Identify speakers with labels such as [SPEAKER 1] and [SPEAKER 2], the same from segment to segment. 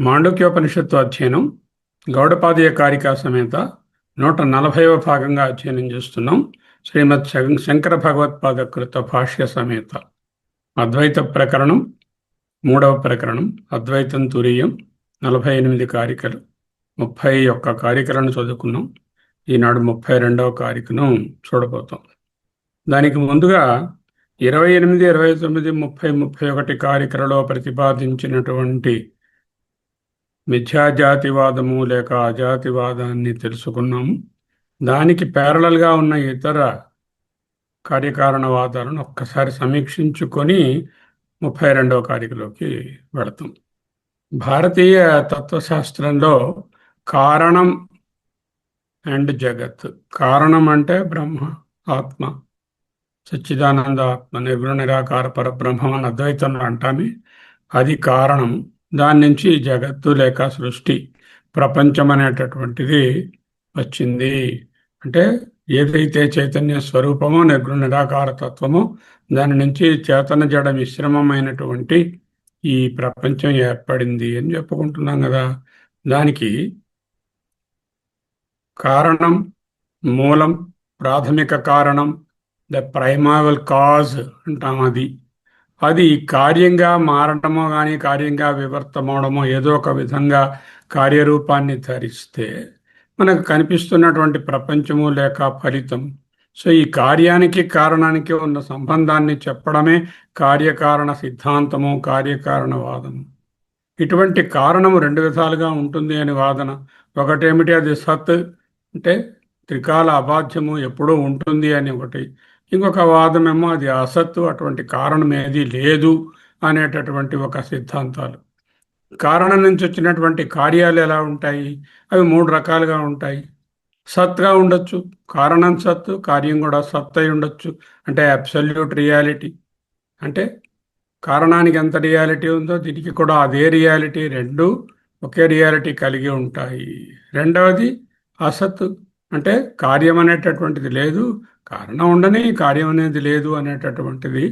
[SPEAKER 1] మాండూక్యోపనిషత్తు అధ్యయనం గౌడపాదీయ కారికా సమేత 140వ భాగంగా అధ్యయనం చేస్తున్నాం. శ్రీమద్ శంకర భగవత్పాద కృత భాష్య సమేత అద్వైత ప్రకరణం 3వ ప్రకరణం అద్వైతం తురీయం 48 కారికలు 31 కారికలను చదువుకున్నాం. ఈనాడు 32వ కారికను చూడబోతాం. దానికి ముందుగా 28, 29, 30, 31 కారికలలో ప్రతిపాదించినటువంటి మిథ్యాజాతివాదము లేక అజాతివాదాన్ని తెలుసుకున్నాము. దానికి ప్యారలల్గా ఉన్న ఇతర కార్యకారణవాదాలను ఒక్కసారి సమీక్షించుకొని 32వ కారికలోకి వెళతాం. భారతీయ తత్వశాస్త్రంలో కారణం అండ్ జగత్, కారణం అంటే బ్రహ్మ, ఆత్మ, సచ్చిదానంద ఆత్మ, నిర్గుణ నిరాకార పరబ్రహ్మం అని అద్వైతంలో అంటామే, అది కారణం. దాని నుంచి జగత్తు లేక సృష్టి, ప్రపంచం అనేటటువంటిది వచ్చింది. అంటే ఏదైతే చైతన్య స్వరూపమో నిర్గుణ నిరాకార తత్వమో దాని నుంచి చేతన జడ మిశ్రమమైనటువంటి ఈ ప్రపంచం ఏర్పడింది అని చెప్పుకుంటున్నాం కదా. దానికి కారణం, మూలం, ప్రాథమిక కారణం, ద ప్రైమల్ కాజ్ అంటాం. అది కార్యంగా మారటమో కానీ కార్యంగా వివర్తమవడమో ఏదో ఒక విధంగా కార్యరూపాన్ని ధరిస్తే మనకు కనిపిస్తున్నటువంటి ప్రపంచము లేక ఫలితం. సో ఈ కార్యానికి కారణానికి ఉన్న సంబంధాన్ని చెప్పడమే కార్యకారణ సిద్ధాంతము, కార్యకారణవాదము. ఇటువంటి కారణము 2 విధాలుగా ఉంటుంది అని వాదన. ఒకటేమిటి, అది సత్ అంటే త్రికాల అబాధ్యము ఎప్పుడూ ఉంటుంది అని ఒకటి. ఇంకొక వాదమేమో అది అసత్తు, అటువంటి కారణం ఏది లేదు అనేటటువంటి ఒక సిద్ధాంతాలు. కారణం నుంచి వచ్చినటువంటి కార్యాలు ఎలా ఉంటాయి? అవి 3 రకాలుగా ఉంటాయి. సత్గా ఉండొచ్చు, కారణం సత్తు, కార్యం కూడా సత్ అయి ఉండొచ్చు. అంటే అబ్సల్యూట్ రియాలిటీ, అంటే కారణానికి ఎంత రియాలిటీ ఉందో దీనికి కూడా అదే రియాలిటీ, 2 ఒకే రియాలిటీ కలిగి ఉంటాయి. రెండవది అసత్తు, అంటే కార్యం అనేటటువంటిది లేదు, కారణం ఉండని కార్యం అనేది లేదు అనేటటువంటిది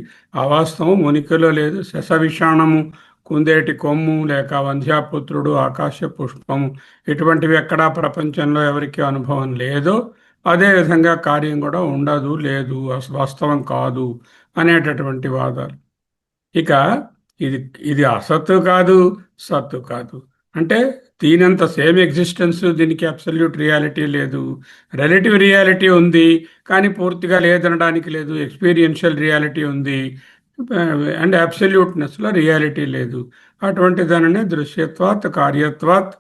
[SPEAKER 1] అవాస్తవం, ఉనికిలో లేదు. శశవిషాణము, కుందేటి కొమ్ము లేక వంధ్యాపుత్రుడు, ఆకాశ పుష్పము ఇటువంటివి ఎక్కడా ప్రపంచంలో ఎవరికి అనుభవం లేదో అదేవిధంగా కార్యం కూడా ఉండదు, లేదు, వాస్తవం కాదు అనేటటువంటి వాదాలు. ఇక ఇది అసత్తు కాదు, సత్తు కాదు. అంటే దీనంత సేమ్ ఎగ్జిస్టెన్స్, దీనికి అబ్సల్యూట్ రియాలిటీ లేదు. రిలేటివ్ రియాలిటీ ఉంది కానీ పూర్తిగా లేదనడానికి లేదు. ఎక్స్పీరియన్షియల్ రియాలిటీ ఉంది అండ్ అబ్సల్యూట్నెస్లో రియాలిటీ లేదు. అటువంటి దానిని దృశ్యత్వాత్, కార్యత్వాత్,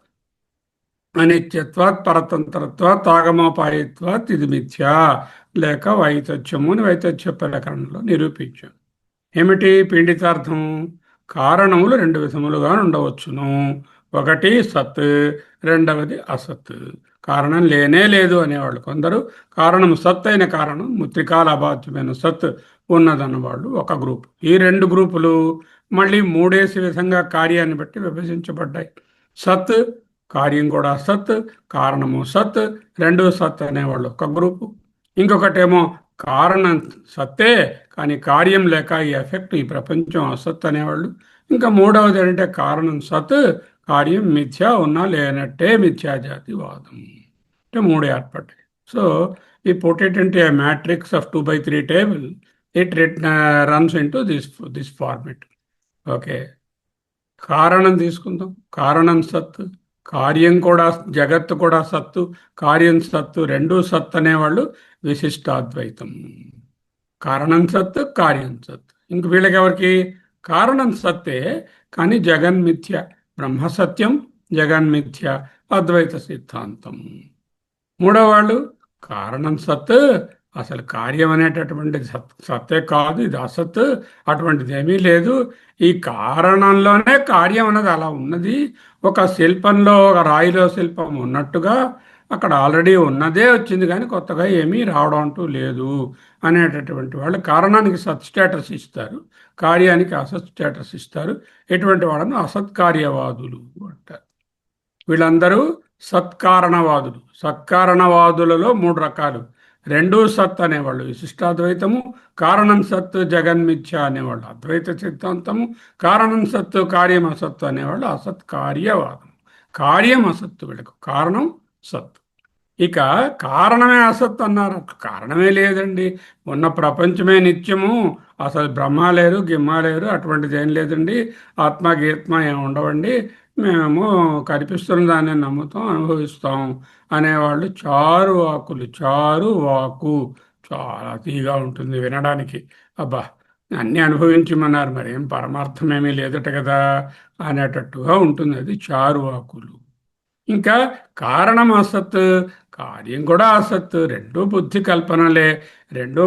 [SPEAKER 1] అనిత్యత్వాత్, పరతంత్రత్వాత్, ఆగమోపాయత్వాత్ ఇది మిథ్యా లేక వైతథ్యము అని వైతథ్య ప్రకరణలో నిరూపించాం. ఏమిటి పీడితార్థం? కారణములు 2 విధములుగా ఉండవచ్చును. ఒకటి సత్, రెండవది అసత్. కారణం లేనే లేదు అనేవాళ్ళు కొందరు, కారణం సత్ అయిన కారణం త్రికాల అబాధ్యమైన సత్ ఉన్నదన్నవాళ్ళు ఒక గ్రూప్. ఈ 2 గ్రూపులు మళ్ళీ 3 విధంగా కార్యాన్ని బట్టి విభజించబడ్డాయి. సత్, కార్యం కూడా సత్, కారణము సత్, 2 సత్ అనేవాళ్ళు ఒక గ్రూపు. ఇంకొకటేమో కారణం సత్తే కానీ కార్యం లేక ఈ ఎఫెక్ట్, ఈ ప్రపంచం అసత్ అనేవాళ్ళు. ఇంకా 3వది ఏంటంటే కారణం సత్, కార్యం మిథ్యా ఉన్నా లేనట్టే మిథ్యాజాతివాదం. అంటే 3 ఏర్పడ్డాయి. సో ఈ put it into A matrix of 2x3 table. It runs into this format. Okay, కారణం తీసుకుందాం. కారణం సత్, కార్యం కూడా, జగత్తు కూడా సత్తు, కార్యం సత్తు, రెండూ సత్ అనేవాళ్ళు విశిష్టాద్వైతం. కారణం సత్, కార్యం సత్. ఇంక వీళ్ళకి ఎవరికి? కారణం సత్తే, కానీ జగన్మిథ్య. బ్రహ్మ సత్యం, జగన్మిథ్య, అద్వైత సిద్ధాంతం. మూడో వాళ్ళు కారణం సత్, అసలు కార్యం అనేటటువంటి సత్తే కాదు, ఇది అసత్, అటువంటిది ఏమీ లేదు. ఈ కారణంలోనే కార్యం అన్నది అలా ఉన్నది. ఒక శిల్పంలో, ఒక రాయిలో శిల్పం ఉన్నట్టుగా అక్కడ ఆల్రెడీ ఉన్నదే వచ్చింది, కానీ కొత్తగా ఏమీ రావడం అంటూ లేదు అనేటటువంటి వాళ్ళు కారణానికి సత్ స్టేటస్ ఇస్తారు, కార్యానికి అసత్ స్టేటస్ ఇస్తారు. ఎటువంటి వాళ్ళను అసత్కార్యవాదులు అంటారు. వీళ్ళందరూ సత్కారణవాదులు. సత్కారణవాదులలో మూడు రకాలు. రెండూ సత్ అనేవాళ్ళు విశిష్టాద్వైతము, కారణం సత్తు జగన్మిథ్య అనేవాళ్ళు అద్వైత సిద్ధాంతము, కారణం సత్తు కార్యం అసత్తు అనేవాళ్ళు అసత్కార్యవాదం. కార్యం అసత్తు, వీళ్ళకు కారణం సత్తు. ఇక కారణమే అసత్ అన్నారు. కారణమే లేదండి, ఉన్న ప్రపంచమే నిత్యము, అసలు బ్రహ్మ లేరు, గిమ్మ లేరు, అటువంటిది ఏం లేదండి, ఆత్మ గీత్మ ఏమి ఉండవండి, మేము కనిపిస్తున్న దాన్ని నమ్ముతాం, అనుభవిస్తాం అనేవాళ్ళు చారు వాకులు. చారు వాకు చాలా తీగా ఉంటుంది వినడానికి. అబ్బా, అన్నీ అనుభవించమన్నారు, మరి ఏం పరమార్థం ఏమీ లేదట కదా అనేటట్టుగా ఉంటుంది. అది చారు వాకులు. ఇంకా కారణం అసత్, కార్యం కూడా అసత్. రెండూ బుద్ధి కల్పనలే, రెండూ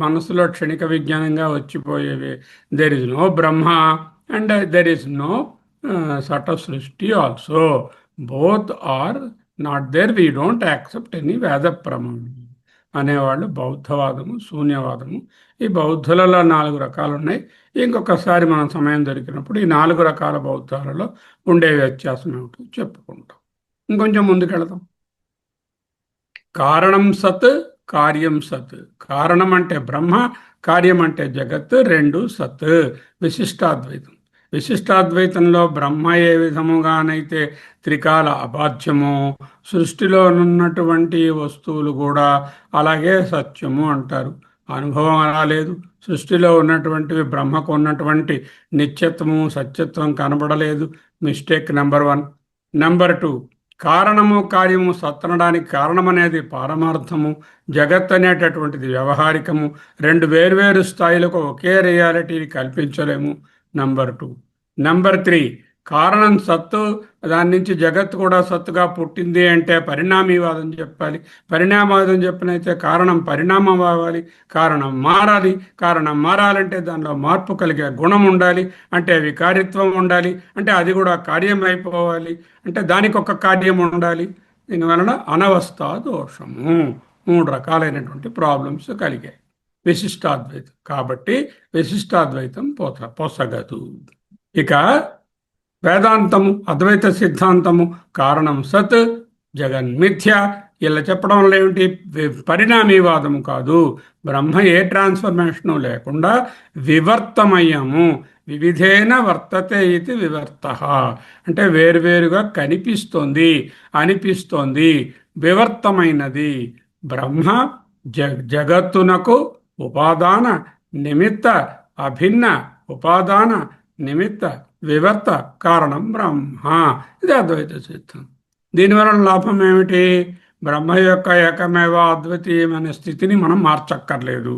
[SPEAKER 1] మనసులో క్షణిక విజ్ఞానంగా వచ్చిపోయేవి. There is no Brahma and there is no సట సృష్టి also. Both are not there, we don't accept any Veda ప్రమాణం అనేవాళ్ళు బౌద్ధవాదము, శూన్యవాదము. ఈ బౌద్ధులలో 4 రకాలు ఉన్నాయి. ఇంకొకసారి మనం సమయం దొరికినప్పుడు ఈ 4 రకాల బౌద్ధాలలో ఉండే వ్యత్యాసం ఏమిటో చెప్పుకుంటాం. ఇంకొంచెం ముందుకెళదాం. కారణం సత్, కార్యం సత్. కారణం అంటే బ్రహ్మ, కార్యం అంటే జగత్, రెండు సత్. విశిష్టాద్వైతం. విశిష్టాద్వైతంలో బ్రహ్మ ఏ విధముగానైతే త్రికాల అబాధ్యము, సృష్టిలో ఉన్నటువంటి వస్తువులు కూడా అలాగే సత్యము అంటారు. అనుభవం అలా లేదు. సృష్టిలో ఉన్నటువంటివి బ్రహ్మకు ఉన్నటువంటి నిత్యత్వము, సత్యత్వం కనబడలేదు. Mistake number 1. నెంబర్ 2, కారణము కార్యము సత్తనడానికి కారణం అనేది పారమార్థము, జగత్ అనేటటువంటిది వ్యవహారికము. రెండు వేర్వేరు స్థాయిలకు ఒకే రియాలిటీని కల్పించలేము. నంబర్ 2. నంబర్ 3, కారణం సత్తు, దాని నుంచి జగత్తు కూడా సత్తుగా పుట్టింది అంటే పరిణామీవాదం చెప్పాలి. పరిణామవాదం చెప్పినైతే కారణం పరిణామం అవ్వాలి, కారణం మారాలి. కారణం మారాలంటే దానిలో మార్పు కలిగే గుణం ఉండాలి, అంటే వికారిత్వం ఉండాలి, అంటే అది కూడా కార్యం అయిపోవాలి, అంటే దానికి ఒక కార్యం ఉండాలి. దీనివలన అనవస్థ దోషము, 3 రకాలైనటువంటి ప్రాబ్లమ్స్ కలిగాయి విశిష్టాద్వైతం. కాబట్టి విశిష్టాద్వైతం పొసగదు. ఇక వేదాంతము, అద్వైత సిద్ధాంతము, కారణం సత్, జగన్మిథ్య, ఇలా చెప్పడం వల్ల ఏమిటి? పరిణామీవాదము కాదు. బ్రహ్మ ఏ ట్రాన్స్ఫర్మేషను లేకుండా వివర్తమయ్యాము. వివిధేన వర్తతే ఇది వివర్త, అంటే వేరువేరుగా కనిపిస్తోంది, అనిపిస్తోంది, వివర్తమైనది. బ్రహ్మ జగత్తునకు ఉపాదాన నిమిత్త, అభిన్న ఉపాదాన నిమిత్త వివర్త కారణం బ్రహ్మ. ఇది అద్వైత సిద్ధం. దీనివలన లాభం ఏమిటి? బ్రహ్మ యొక్క ఏకమేవ అద్వితీయమైన స్థితిని మనం మార్చక్కర్లేదు.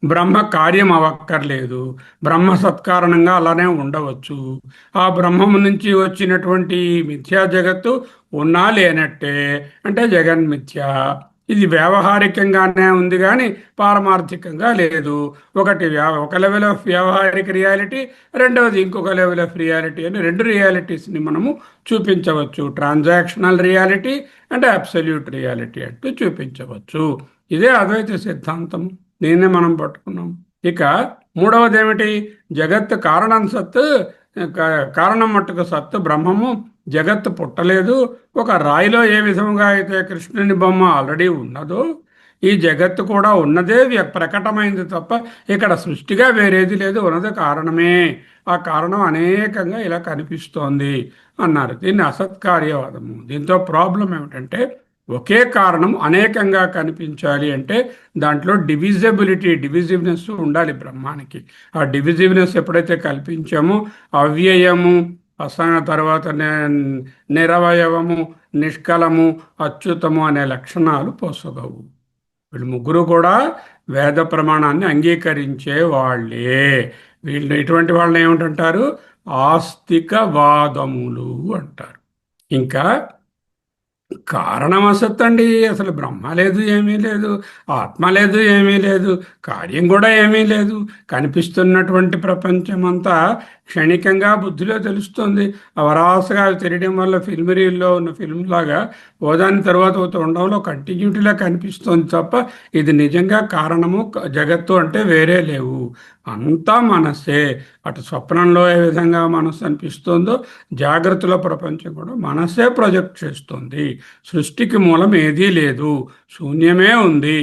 [SPEAKER 1] బ్రహ్మ కార్యం అవ్వక్కర్లేదు. బ్రహ్మ సత్కారణంగా అలానే ఉండవచ్చు. ఆ బ్రహ్మము నుంచి వచ్చినటువంటి మిథ్యా జగత్తు ఉన్నా లేనట్టే, అంటే జగన్మిథ్య. ఇది వ్యావహారికంగానే ఉంది కానీ పారమార్థికంగా లేదు. ఒక లెవెల్ ఆఫ్ వ్యావహారిక రియాలిటీ, రెండవది ఇంకొక లెవెల్ ఆఫ్ రియాలిటీ అని 2 రియాలిటీస్ని మనము చూపించవచ్చు. Transactional reality and absolute reality అంటూ చూపించవచ్చు. ఇదే అద్వైత సిద్ధాంతం. దీన్నే మనం పట్టుకున్నాం. ఇక మూడవది ఏమిటి? జగత్ కారణం సత్, కారణం మట్టుకు సత్తు బ్రహ్మము, జగత్తు పుట్టలేదు. ఒక రాయిలో ఏ విధంగా అయితే కృష్ణుని బొమ్మ ఆల్రెడీ ఉన్నదో, ఈ జగత్తు కూడా ఉన్నదే ప్రకటమైంది తప్ప ఇక్కడ సృష్టిగా వేరేది లేదు, ఉన్నది కారణమే. ఆ కారణం అనేకంగా ఇలా కనిపిస్తోంది అన్నారు. దీన్ని అసత్కార్యవాదము. దీంతో ప్రాబ్లం ఏమిటంటే ఒకే కారణం అనేకంగా కనిపించాలి అంటే దాంట్లో డివిజివ్నెస్ ఉండాలి బ్రహ్మానికి. ఆ డివిజివ్నెస్ ఎప్పుడైతే కల్పించామో అవ్యయము తర్వాత నిరవయవము, నిష్కలము, అచ్యుతము అనే లక్షణాలు పొసగవు. వీళ్ళు ముగ్గురు కూడా వేద ప్రమాణాన్ని అంగీకరించే వాళ్ళే. వీళ్ళు ఇటువంటి వాళ్ళని ఏమిటంటారు? ఆస్తికవాదములు అంటారు. ఇంకా కారణం అసత్ అండి. అసలు బ్రహ్మ లేదు, ఏమీ లేదు, ఆత్మ లేదు, ఏమీ లేదు, కార్యం కూడా ఏమీ లేదు. కనిపిస్తున్నటువంటి ప్రపంచం అంతా క్షణికంగా బుద్ధిలో తెలుస్తుంది. అవరాసగా అవి తెలియడం వల్ల ఫిల్మ్ రీల్లో ఉన్న ఫిల్మ్ లాగా ఓదాని తర్వాత ఉండడంలో కంటిన్యూటీలా కనిపిస్తుంది తప్ప ఇది నిజంగా కారణము జగత్తు అంటే వేరే లేవు. అంతా మనస్సే. అటు స్వప్నంలో ఏ విధంగా మనస్సు అనిపిస్తుందో జాగ్రత్తలో ప్రపంచం కూడా మనస్సే ప్రొజెక్ట్ చేస్తుంది. సృష్టికి మూలం ఏదీ లేదు, శూన్యమే ఉంది.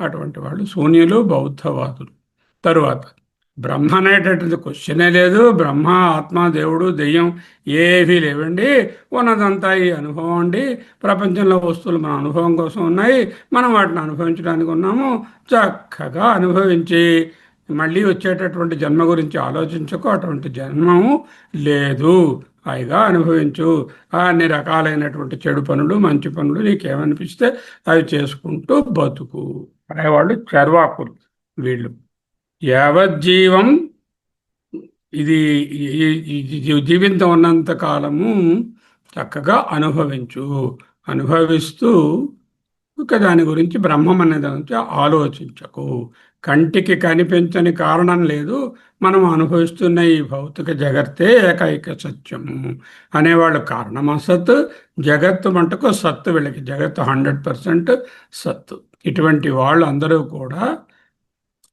[SPEAKER 1] అటువంటి వాళ్ళు శూన్యులు, బౌద్ధవాదులు. తరువాత బ్రహ్మ అనేటటువంటి క్వశ్చనే లేదు. బ్రహ్మ, ఆత్మ, దేవుడు, దెయ్యం ఏవీ లేవండి. ఉన్నదంతా ఈ అనుభవం అండి. ప్రపంచంలో వస్తువులు మన అనుభవం కోసం ఉన్నాయి, మనం వాటిని అనుభవించడానికి ఉన్నాము. చక్కగా అనుభవించి మళ్ళీ వచ్చేటటువంటి జన్మ గురించి ఆలోచించకు. అటువంటి జన్మము లేదు, హాయిగా అనుభవించు. అన్ని రకాలైనటువంటి చెడు పనులు, మంచి పనులు నీకేమనిపిస్తే అవి చేసుకుంటూ బతుకు అనేవాళ్ళు చర్వాకులు. వీళ్ళు యావజ్జీవం ఇది జీవితం ఉన్నంత కాలము చక్కగా అనుభవించు. అనుభవిస్తూ ఇక దాని గురించి బ్రహ్మం అనే దాని గురించి ఆలోచించకు. కంటికి కనిపించని కారణం లేదు, మనం అనుభవిస్తున్న ఈ భౌతిక జగత్తే ఏకైక సత్యము అనేవాళ్ళు కారణం అసత్, జగత్తు మటుకు సత్తు. వీళ్ళకి జగత్తు 100% సత్తు. ఇటువంటి వాళ్ళు అందరూ కూడా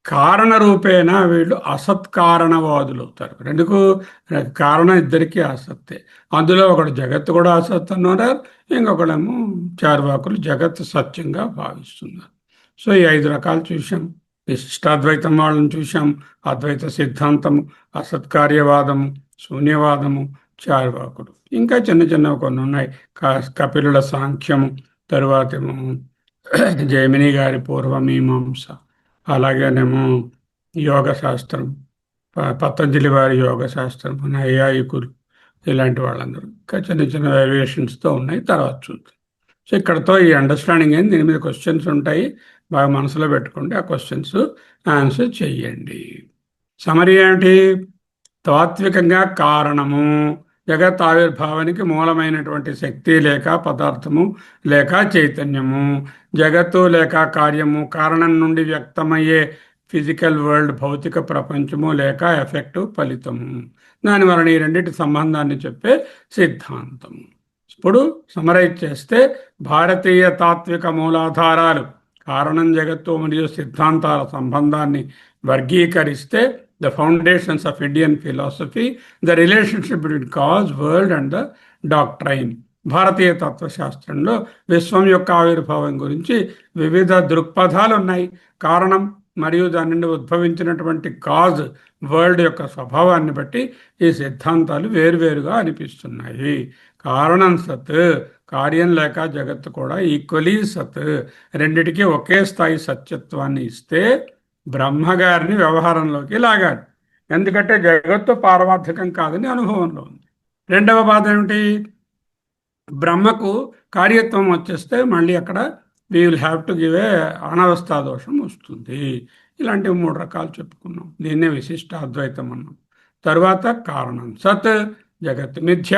[SPEAKER 1] కారణ రూపేణ వీళ్ళు అసత్కారణవాదులు అవుతారు. ఎందుకు? కారణం ఇద్దరికీ అసత్తే. అందులో ఒకడు జగత్తు కూడా అసత్ అన్నారు, ఇంకొకడేమో చార్వాకులు జగత్తు సత్యంగా భావిస్తున్నారు. సో ఈ 5 రకాలు చూసాం. విశిష్టాద్వైతం వాళ్ళని చూసాం, అద్వైత సిద్ధాంతము, అసత్కార్యవాదము, శూన్యవాదము, చార్వాకులు. ఇంకా చిన్న చిన్నవి కొన్ని ఉన్నాయి. కపిలుల సాంఖ్యము, తరువాతేమో జైమిని గారి పూర్వమీమాంస, అలాగేనేమో యోగ శాస్త్రం, పతంజలి వారి యోగ శాస్త్రం, నైయాయికులు, ఇలాంటి వాళ్ళందరూ ఇంకా చిన్న చిన్న వేరియేషన్స్తో ఉన్నాయి. తర్వాత చూద్దాం. సో ఇక్కడతో ఈ అండర్స్టాండింగ్ ఏంది, దీని మీద క్వశ్చన్స్ ఉంటాయి, బాగా మనసులో పెట్టుకోండి. ఆ క్వశ్చన్స్ ఆన్సర్ చెయ్యండి. సమరీ ఏమిటి? తాత్వికంగా కారణము జగత్ ఆవిర్భావానికి మూలమైనటువంటి శక్తి లేక పదార్థము లేక చైతన్యము, జగత్తు లేక కార్యము, కారణం నుండి వ్యక్తమయ్యే ఫిజికల్ వరల్డ్ భౌతిక ప్రపంచము లేక ఎఫెక్టు ఫలితము. దానివలన ఈ రెండింటి సంబంధాన్ని చెప్పే సిద్ధాంతము. ఇప్పుడు సమరైజ్ చేస్తే భారతీయ తాత్విక మూలాధారాలు కారణం, జగత్తు మరియు సిద్ధాంతాల సంబంధాన్ని వర్గీకరిస్తే the foundations of Indian philosophy, the relationship between cause, world and the doctrine. భారతీయ తత్వశాస్త్రంలో విశ్వం యొక్క ఆవిర్భావం గురించి వివిధ దృక్పథాలు ఉన్నాయి. కారణం మరియు దాని నుండి ఉద్భవించినటువంటి కాజ్, వరల్డ్ యొక్క స్వభావాన్ని బట్టి ఈ సిద్ధాంతాలు వేరువేరుగా అనిపిస్తున్నాయి. కారణం సత్, కార్యం లేక జగత్తు కూడా ఈక్వలీ సత్. రెండిటికీ ఒకే స్థాయి సత్యత్వాన్ని ఇస్తే బ్రహ్మగారిని వ్యవహారంలోకి లాగాడు. ఎందుకంటే జగత్తు పారమార్థికం కాదని అనుభవంలో ఉంది. రెండవ బాధ ఏమిటి? బ్రహ్మకు కార్యత్వం వచ్చేస్తే మళ్ళీ అక్కడ we will have to give a అనవస్థా దోషం వస్తుంది. ఇలాంటివి 3 రకాలు చెప్పుకున్నాం. దీన్నే విశిష్ట అద్వైతం అన్నాం. తరువాత కారణం సత్, జగత్ మిథ్య,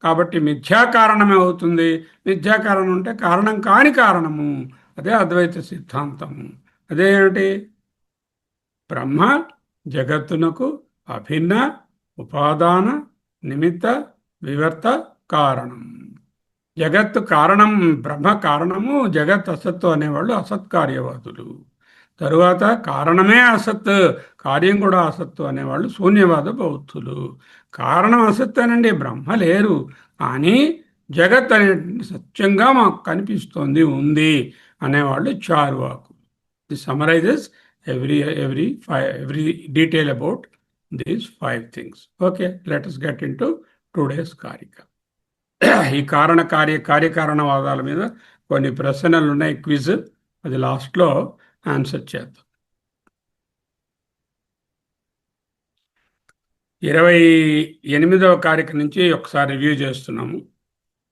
[SPEAKER 1] కాబట్టి మిథ్యా కారణమే అవుతుంది. మిథ్యా కారణం అంటే కారణం కాని కారణము, అదే అద్వైత సిద్ధాంతము. అదేమిటి? బ్రహ్మ జగత్తునకు అభిన్న ఉపాదాన నిమిత్త వివర్త కారణం. జగత్తు కారణం, బ్రహ్మ కారణము, జగత్ అసత్తు అనేవాళ్ళు అసత్కార్యవాదులు. తరువాత కారణమే అసత్, కార్యం కూడా అసత్తు అనేవాళ్ళు శూన్యవాద బౌద్ధులు. కారణం అసత్తేనండి, బ్రహ్మ లేరు, కానీ జగత్ అనే సత్యంగా మాకు కనిపిస్తోంది, ఉంది అనేవాళ్ళు చార్వాకు. The summarises every detail about these 5 things. Okay, let us get into today's karika. ఈ కార్యకారణవాదాల మీద కొన్ని ప్రశ్నలు ఉన్నాయి, క్విజ్, అది లాస్ట్లో ఆన్సర్ చేద్దాం. 28వ కారిక నుంచి ఒకసారి రివ్యూ చేస్తున్నాము.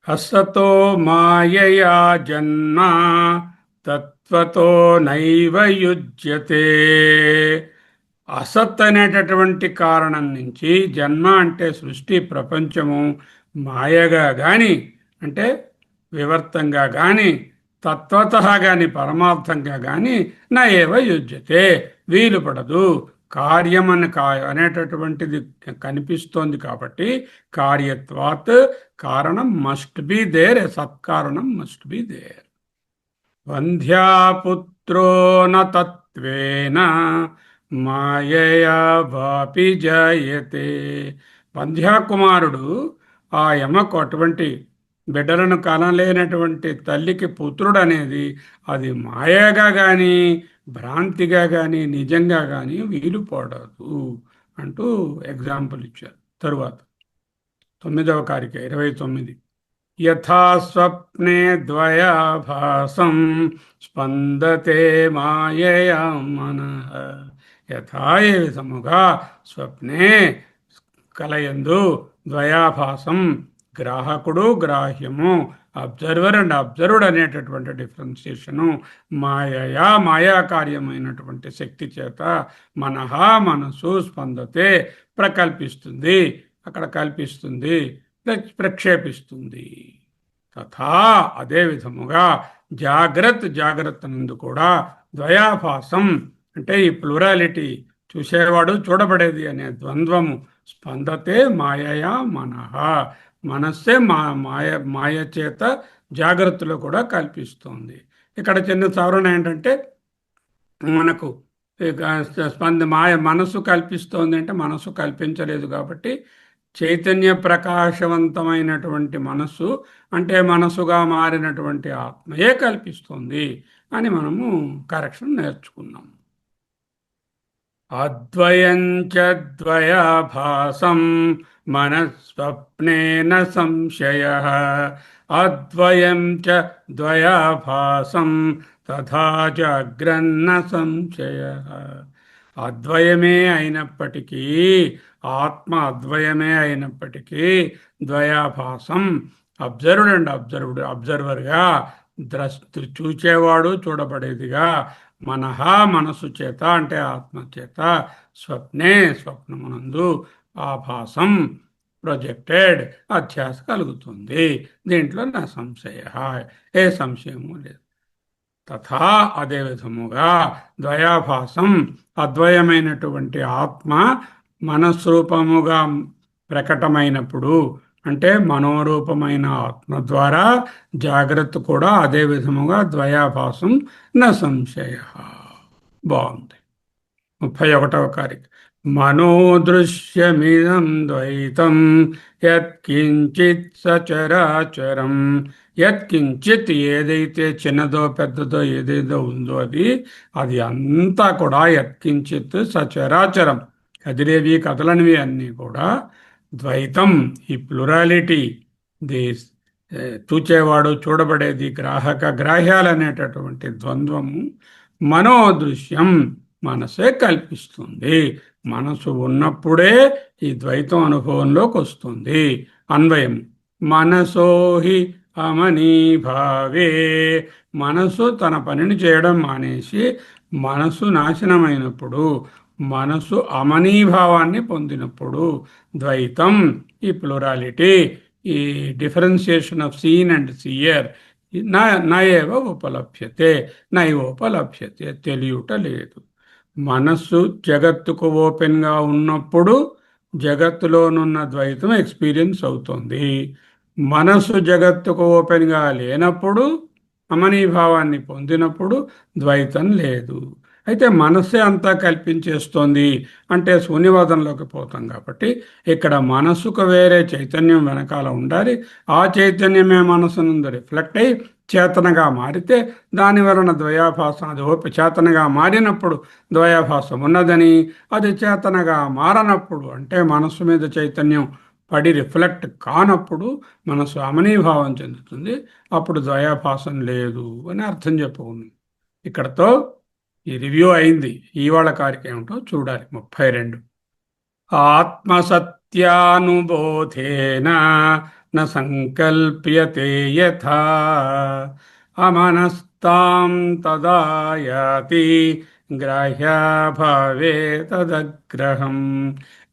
[SPEAKER 1] అసతో మాయయా జన్మ తత్వతో నైవ యుజ్యతే. అసత్ అనేటటువంటి కారణం నుంచి జన్మ అంటే సృష్టి, ప్రపంచము మాయగా కానీ, అంటే వివర్తంగా కానీ, తత్వత కానీ, పరమార్థంగా కానీ నా ఏవ యుజ్యతే, వీలు పడదు. కార్యం అనేటటువంటిది కనిపిస్తోంది కాబట్టి కార్యత్వాత్ కారణం మస్ట్ బి దేర్, సత్కారణం మస్ట్ బి దేర్. వంధ్యాపుత్రో న తత్వేన మాయయా వాపి జాయతే. వంధ్యాకుమారుడు ఆ యమకు, అటువంటి బిడ్డలను కనలేనటువంటి తల్లికి పుత్రుడు అనేది అది మాయగా కానీ, భ్రాంతిగా కానీ, నిజంగా కానీ వీలు పడదు అంటూ ఎగ్జాంపుల్ ఇచ్చారు. తరువాత 9వ కారిక 29. యథా స్వప్నే ద్వయాభాసం స్పందతే మాయయా మనః. యథా, ఏ విధముగా, స్వప్నే కలయందు, ద్వయాభాసం గ్రాహకుడు గ్రాహ్యము, అబ్జర్వర్ అండ్ అబ్జర్వ్డ్ అనేటటువంటి డిఫరెన్సియేషను మాయయా, మాయాకార్యమైనటువంటి శక్తి చేత మనః మనసు స్పందతే ప్రకల్పిస్తుంది, అక్కడ కల్పిస్తుంది, ప్రక్షేపిస్తుంది. తథా, అదే విధముగా జాగ్రత్త నందు కూడా ద్వయాభాసం అంటే ఈ ప్లూరాలిటీ, చూసేవాడు చూడబడేది అనే ద్వంద్వము స్పందతే మాయయా మనః, మనస్సే మాయ చేత జాగ్రత్తలో కూడా కల్పిస్తుంది. ఇక్కడ చిన్న సవరణ ఏంటంటే, మనకు మనసు కల్పిస్తోంది అంటే మనసు కల్పించలేదు కాబట్టి చైతన్య ప్రకాశవంతమైనటువంటి మనస్సు అంటే మనసుగా మారినటువంటి ఆత్మయే కల్పిస్తుంది అని మనము కరెక్షన్ నేర్చుకున్నాం. అద్వయం చ ద్వయాభాసం మనస్వప్నేన సంశయః. అద్వయం చ ద్వయాభాసం తథా జాగ్రన్న సంశయః. అద్వయమే అయినప్పటికీ, ఆత్మ అద్వయమే అయినప్పటికీ, ద్వయాభాసం అబ్జర్వ్డ్ అండ్ అబ్జర్వర్గా, చూచేవాడు చూడబడేదిగా, మనః మనసు చేత అంటే ఆత్మ చేత, స్వప్నే స్వప్నమునందు, ఆభాసం ప్రొజెక్టెడ్ అధ్యాస కలుగుతుంది. దీంట్లో నా సంశయ, ఏ సంశయము లేదు. తథా, అదే విధముగా ద్వయాభాసం అద్వయమైనటువంటి ఆత్మ మనస్రూపముగా ప్రకటమైనప్పుడు, అంటే మనోరూపమైన ఆత్మ ద్వారా జాగ్రత్త కూడా అదే విధముగా ద్వయాభాసం న సంశయ. బాగుంది. 31వ కారిక. మనోదృశ్యమిదం ద్వైతం యత్కించిత్ సచరాచరం. యత్కించిత్, ఏదైతే చిన్నదో పెద్దదో ఏదైదో ఉందో అది అంతా కూడా యత్కించిత్ సచరాచరం, కదిలేవి కదలనివి అన్నీ కూడా ద్వైతం, ఈ ప్లూరాలిటీ, ది చూచేవాడు చూడబడేది, గ్రాహ్యాలనేటటువంటి ద్వంద్వము మనోదృశ్యం మనసే కల్పిస్తుంది. మనసు ఉన్నప్పుడే ఈ ద్వైతం అనుభవంలోకి వస్తుంది. అన్వయం. మనసోహి అమనీభావే. మనసు తన పనిని చేయడం మానేసి మనసు నాశనమైనప్పుడు, మనసు అమనీభావాన్ని పొందినప్పుడు ద్వైతం, ఈ ప్లూరాలిటీ, ఈ differentiation of seen and seer నైవ ఉపలభ్యతే, నైవోపలభ్యతే, తెలియుట లేదు. మనస్సు జగత్తుకు ఓపెన్గా ఉన్నప్పుడు జగత్తులోనున్న ద్వైతం ఎక్స్పీరియన్స్ అవుతుంది. మనస్సు జగత్తుకు ఓపెన్గా లేనప్పుడు, అమనీభావాన్ని పొందినప్పుడు ద్వైతం లేదు. అయితే మనస్సే అంతా కల్పించేస్తోంది అంటే శూన్యవాదంలోకి పోతాం. కాబట్టి ఇక్కడ మనస్సుకు వేరే చైతన్యం వెనకాల ఉండాలి. ఆ చైతన్యమే మనస్సు నుండి రిఫ్లెక్ట్ అయ్యి చేతనగా మారితే దాని వలన ద్వయాభాసం, అది చేతనగా మారినప్పుడు ద్వయాభాసం ఉన్నదని, అది చేతనగా మారనప్పుడు అంటే మనస్సు మీద చైతన్యం పడి రిఫ్లెక్ట్ కానప్పుడు మనసు అమనీభావం చెందుతుంది. అప్పుడు ద్వయాభాసం లేదు అని అర్థం చెప్పుకుంది. ఇక్కడతో ఈ రివ్యూ అయింది. ఇవాళ కార్యక్రమం చూడాలి. 32 ఆత్మసత్యానుబోధేన న సంకల్ప్యతే యథా అమనస్తాం తదా యాతి గ్రాహ్య భావే తదగ్రహం.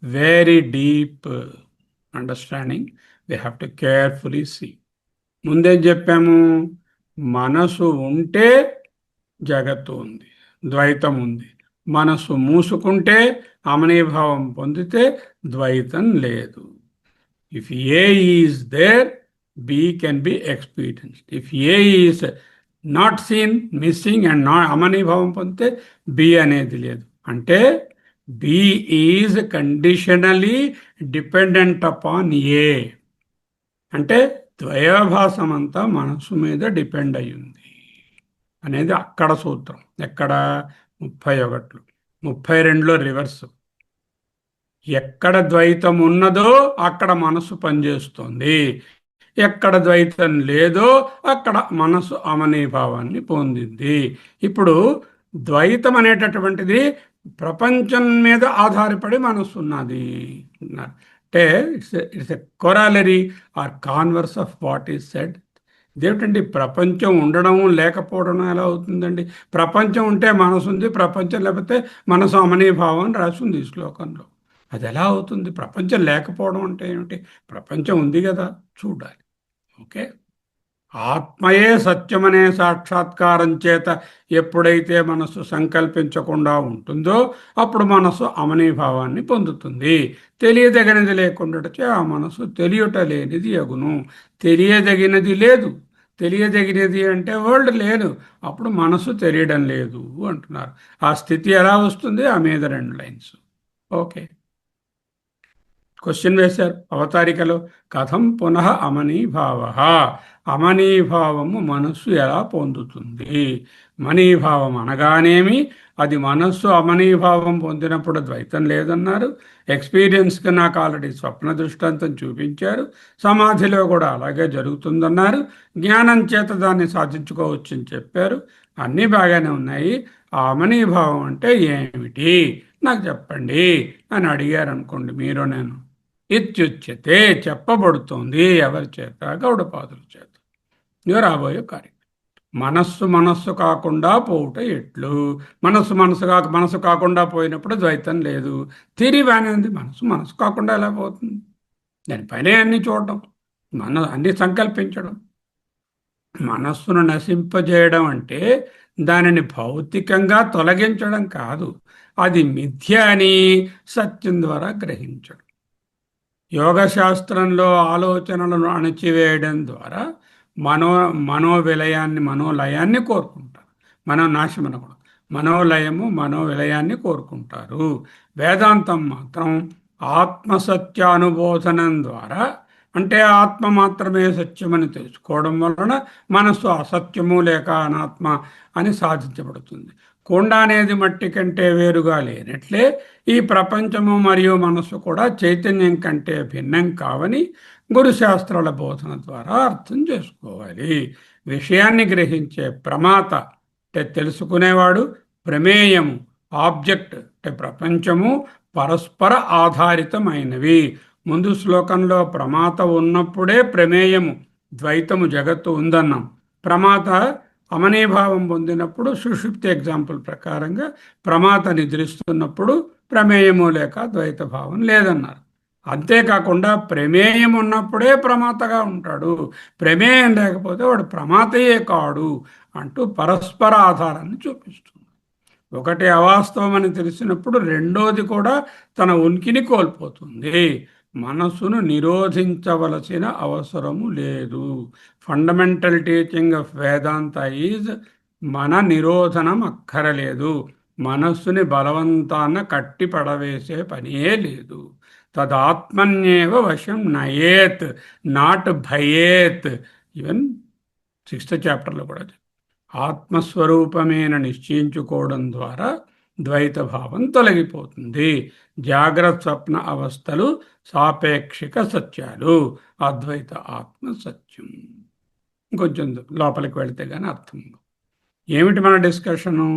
[SPEAKER 1] Very deep understanding we have to carefully see. ముందేం చెప్పాము? మనసు ఉంటే జగత్తు ఉంది, ద్వైతం ఉంది. మనసు మూసుకుంటే అమనీభావం పొందితే ద్వైతం లేదు. If A is there, B can be experienced. If A is not seen, missing and అమనీభావం పొందితే బి అనేది లేదు. అంటే B is conditionally dependent upon A. అంటే ద్వయాభాసం అంతా మనసు మీద డిపెండ్ అయ్యింది అనేది అక్కడ సూత్రం. ఎక్కడ? 31. 32లో రివర్స్. ఎక్కడ ద్వైతం ఉన్నదో అక్కడ మనసు పనిచేస్తుంది, ఎక్కడ ద్వైతం లేదో అక్కడ మనసు అమనీభావాన్ని పొందింది. ఇప్పుడు ద్వైతం అనేటటువంటిది ప్రపంచం మీద ఆధారపడి మనసు ఉన్నది అంటే it's a corollary or converse of what is said. ఇదేమిటండి, ప్రపంచం ఉండడం లేకపోవడం ఎలా అవుతుందండి? ప్రపంచం ఉంటే మనసు ఉంది, ప్రపంచం లేకపోతే మనసు అమనీభావం రాసింది ఈ శ్లోకంలో. అది ఎలా అవుతుంది? ప్రపంచం లేకపోవడం అంటే ఏమిటి? ప్రపంచం ఉంది కదా, చూడాలి. ఓకే, ఆత్మయే సత్యమనే సాక్షాత్కారం చేత ఎప్పుడైతే మనసు సంకల్పించకుండా ఉంటుందో అప్పుడు మనసు అమనీభావాన్ని పొందుతుంది. తెలియదగినది లేకుండాచే ఆ మనసు తెలియట లేనిది అగును. తెలియదగినది లేదు, తెలియదగినది అంటే వరల్డ్ లేదు, అప్పుడు మనసు తెలియడం లేదు అంటున్నారు. ఆ స్థితి ఎలా వస్తుంది? ఆ మీద 2 లైన్స్. ఓకే, క్వశ్చన్ వేశారు అవతారికలో. కథం పునః అమనీభావ, అమనీభావము మనస్సు ఎలా పొందుతుంది? మనీభావం అనగానేమి? అది మనస్సు అమనీభావం పొందినప్పుడు ద్వైతం లేదన్నారు. ఎక్స్పీరియన్స్కి నాకు ఆల్రెడీ స్వప్న దృష్టాంతం చూపించారు. సమాధిలో కూడా అలాగే జరుగుతుందన్నారు. జ్ఞానం చేత దాన్ని సాధించుకోవచ్చని చెప్పారు. అన్నీ బాగానే ఉన్నాయి. ఆ అమనీభావం అంటే ఏమిటి నాకు చెప్పండి అని అడిగారు అనుకోండి, మీరు నేను. ఇత్యుచ్యతే, చెప్పబడుతోంది. ఎవరి చేత? గౌడపాదుల చేత. ఇక రాబోయే కార్యం. మనస్సు కాకుండా పోవుట ఎట్లు? మనస్సు కాకుండా పోయినప్పుడు ద్వైతం లేదు. తిరిగి ఉంది. మనస్సు కాకుండా ఎలా పోతుంది? దానిపైనే అన్ని చూడడం, అన్ని సంకల్పించడం. మనస్సును నశింపజేయడం అంటే దానిని భౌతికంగా తొలగించడం కాదు, అది మిథ్య అని సత్యం ద్వారా గ్రహించడం. యోగశాస్త్రంలో ఆలోచనలను అణచివేయడం ద్వారా మనోలయాన్ని కోరుకుంటారు. మనోనాశం కూడా మనోవిలయాన్ని కోరుకుంటారు. వేదాంతం మాత్రం ఆత్మసత్యానుబోధనం ద్వారా, అంటే ఆత్మ మాత్రమే సత్యమని తెలుసుకోవడం వలన మనస్సు అసత్యము లేక అనాత్మ అని సాధించబడుతుంది. కొండ అనేది మట్టి కంటే వేరుగా లేనట్లే ఈ ప్రపంచము మరియు మనస్సు కూడా చైతన్యం కంటే భిన్నం కావని గురుశాస్త్రాల బోధన ద్వారా అర్థం చేసుకోవాలి. విషయాన్ని గ్రహించే ప్రమాత అంటే తెలుసుకునేవాడు, ప్రమేయము ఆబ్జెక్ట్ అంటే ప్రపంచము పరస్పర ఆధారితమైనవి. ముందు శ్లోకంలో ప్రమాత ఉన్నప్పుడే ప్రమేయము ద్వైతము జగత్తు ఉందన్నాం. ప్రమాత అమనీభావం పొందినప్పుడు సుషుప్తి ఎగ్జాంపుల్ ప్రకారంగా ప్రమాత నిద్రిస్తున్నప్పుడు ప్రమేయము లేక ద్వైత భావం లేదన్నారు. అంతేకాకుండా ప్రమేయం ఉన్నప్పుడే ప్రమాతగా ఉంటాడు, ప్రమేయం లేకపోతే వాడు ప్రమాతయే కాడు అంటూ పరస్పర ఆధారాన్ని చూపిస్తుంది. ఒకటి అవాస్తవమని తెలిసినప్పుడు రెండోది కూడా తన ఉనికిని కోల్పోతుంది. మనస్సును నిరోధించవలసిన అవసరము లేదు. Fundamental teaching of Vedanta is మన నిరోధనం అక్కరలేదు. మనస్సుని బలవంతాన కట్టి పడవేసే పనియే లేదు. తదాత్మన్యేవ వశం నయేత్, నాట్ భయేత్. ఈవెన్ 6th చాప్టర్లో కూడా ఆత్మస్వరూపమేన నిశ్చయించుకోవడం ద్వారా ద్వైత భావం తొలగిపోతుంది. జాగ్రత్త స్వప్న అవస్థలు సాపేక్షిక సత్యాలు, అద్వైత ఆత్మ సత్యం. ఇంకొంచెం లోపలికి వెళితే కానీ అర్థం. ఏమిటి మన డిస్కషను?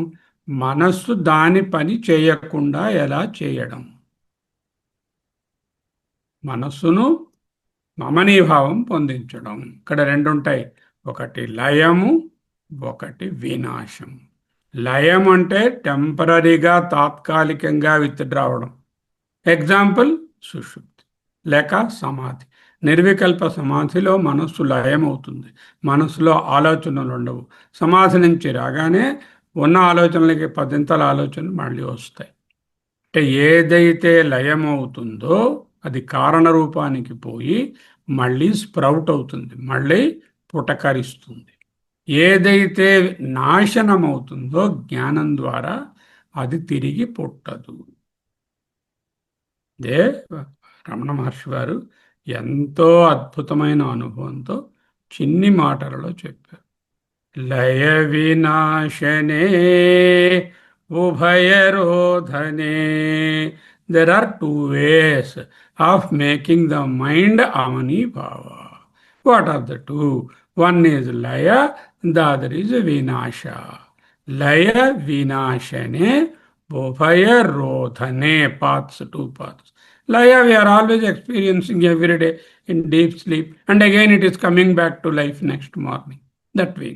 [SPEAKER 1] మనస్సు దాని పని చేయకుండా ఎలా చేయడం. మనస్సును మమనీభావం పొందించడం. ఇక్కడ రెండు ఉంటాయి, ఒకటి లయము, ఒకటి వినాశం. లయం అంటే టెంపరీగా, తాత్కాలికంగా విత్డ్రా అవడం. ఎగ్జాంపుల్ సుషుప్తి లేక సమాధి. నిర్వికల్ప సమాధిలో మనస్సు లయం అవుతుంది, మనస్సులో ఆలోచనలు ఉండవు. సమాధి నుంచి రాగానే ఉన్న ఆలోచనలకి పదింతల ఆలోచనలు మళ్ళీ వస్తాయి. అంటే ఏదైతే లయం అవుతుందో అది కారణ రూపానికి పోయి మళ్ళీ స్ప్రౌట్ అవుతుంది, మళ్ళీ పుటకరిస్తుంది. ఏదైతే నాశనం అవుతుందో జ్ఞానం ద్వారా అది తిరిగి పుట్టదు. ఇదే రమణ మహర్షి వారు ఎంతో అద్భుతమైన అనుభవంతో చిన్ని మాటలలో చెప్పారు. లయ వినాశనే ఉభయరోధనే there are two ways of making the mind అమనీ భావ. What are the two? One is లయ, ద అదర్ ఈజ్ వినాశ. లయ వినాశనే ఉభయరోధనే, paths, two paths. Laya we are always experiencing every day in deep sleep, and again it is coming back to life next morning. That way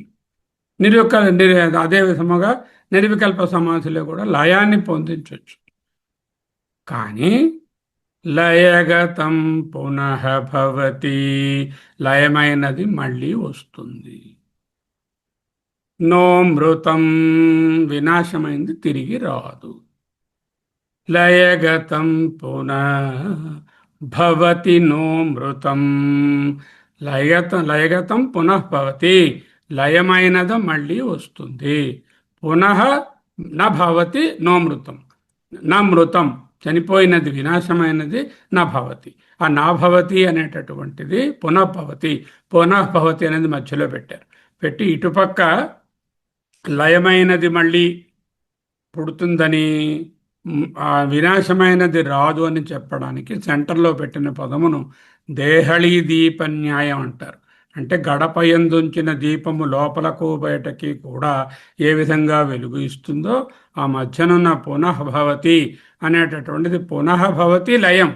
[SPEAKER 1] అదే విధముగా నిర్వికల్ప సమాధిలో కూడా లయాన్ని పొందించవచ్చు. కానీ లయగతం పునః భవతి, లయమైనది మళ్ళీ వస్తుంది. నో మృతం, వినాశమైంది తిరిగి రాదు. లయగతం పునః భవతి నో మృతం, లయగతం పునః భవతి, లయమైనది మళ్ళీ వస్తుంది. పునః న భవతి నో మృతం, నా మృతం చనిపోయినది, వినాశమైనది నా భవతి. ఆ నా భవతి అనేటటువంటిది పునఃభవతి, పునఃభవతి అనేది మధ్యలో పెట్టారు. పెట్టి ఇటుపక్క లయమైనది మళ్ళీ పుడుతుందని, వినాశమైనది రాదు అని చెప్పడానికి సెంటర్లో పెట్టిన పదమును దేహళీ దీప న్యాయం అంటారు. అంటే గడప యందుంచిన దీపము లోపలకు బయటకి కూడా ఏ విధంగా వెలుగు ఇస్తుందో ఆ మధ్యనున్న పునఃభవతి అనేటటువంటిది పునఃభవతి లయం,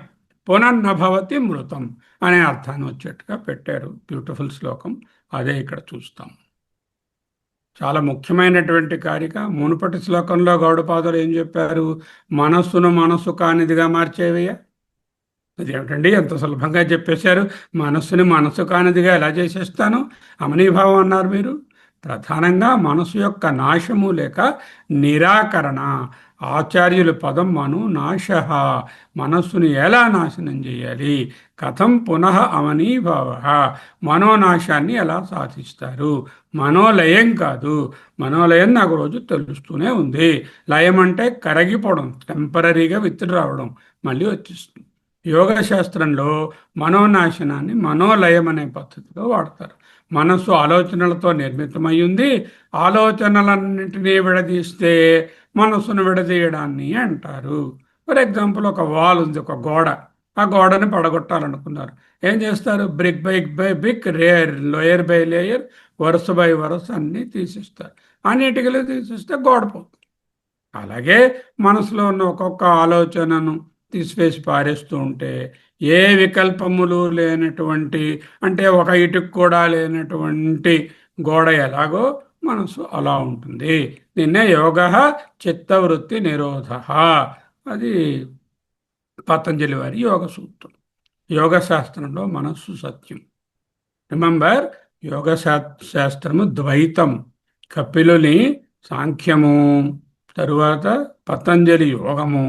[SPEAKER 1] పునర్నభవతి మృతం అనే అర్థాన్ని వచ్చేట్టుగా పెట్టారు. బ్యూటిఫుల్ శ్లోకం, అదే ఇక్కడ చూస్తాం. చాలా ముఖ్యమైనటువంటి కారిక. మునుపటి శ్లోకంలో గౌడపాదులు ఏం చెప్పారు? మనస్సును మనస్సు కానిదిగా మార్చేవయ్యా. అదేమిటండి ఎంత సులభంగా చెప్పేశారు? మనస్సుని మనస్సు కానిదిగా ఎలా చేసేస్తాను? అమనీభావం అన్నారు మీరు. ప్రధానంగా మనసు యొక్క నాశము లేక నిరాకరణ. ఆచార్యుల పదం మను నాశ, మనస్సుని ఎలా నాశనం చేయాలి? కథం పునః అమనీభావ, మనోనాశాన్ని ఎలా సాధిస్తారు? మనోలయం కాదు, మనోలయం నాకు రోజు తెలుస్తూనే ఉంది. లయం అంటే కరగిపోవడం, టెంపరీగా విత్డ్రా రావడం, మళ్ళీ వచ్చేస్తుంది. యోగ శాస్త్రంలో మనోనాశనాన్ని మనోలయం అనే పద్ధతిలో వాడతారు. మనస్సు ఆలోచనలతో నిర్మితమై ఉంది, ఆలోచనలన్నింటినీ విడదీస్తే మనస్సును విడదీయడాన్ని అంటారు. ఫర్ ఎగ్జాంపుల్, ఒక వాల్ ఉంది, ఒక గోడ. ఆ గోడని పడగొట్టాలనుకున్నారు. ఏం చేస్తారు? Brick by brick, layer by layer, వరుస బై వరుస అన్నీ తీసిస్తారు. అన్నిటికీ తీసిస్తే గోడ పోతుంది. అలాగే మనసులో ఉన్న ఒక్కొక్క ఆలోచనను తీసివేసి పారేస్తూ ఉంటే ఏ వికల్పములు లేనటువంటి, అంటే ఒక ఇటుకు కూడా లేనటువంటి గోడ ఎలాగో మనసు అలా ఉంటుంది. నిన్నే యోగ చిత్తవృత్తి నిరోధ, అది పతంజలి వారి యోగ సూత్రం. యోగ శాస్త్రంలో మనస్సు సత్యం. రిమెంబర్, యోగ శాస్త్రము ద్వైతం. కపిలుని సాంఖ్యము, తరువాత పతంజలి యోగము,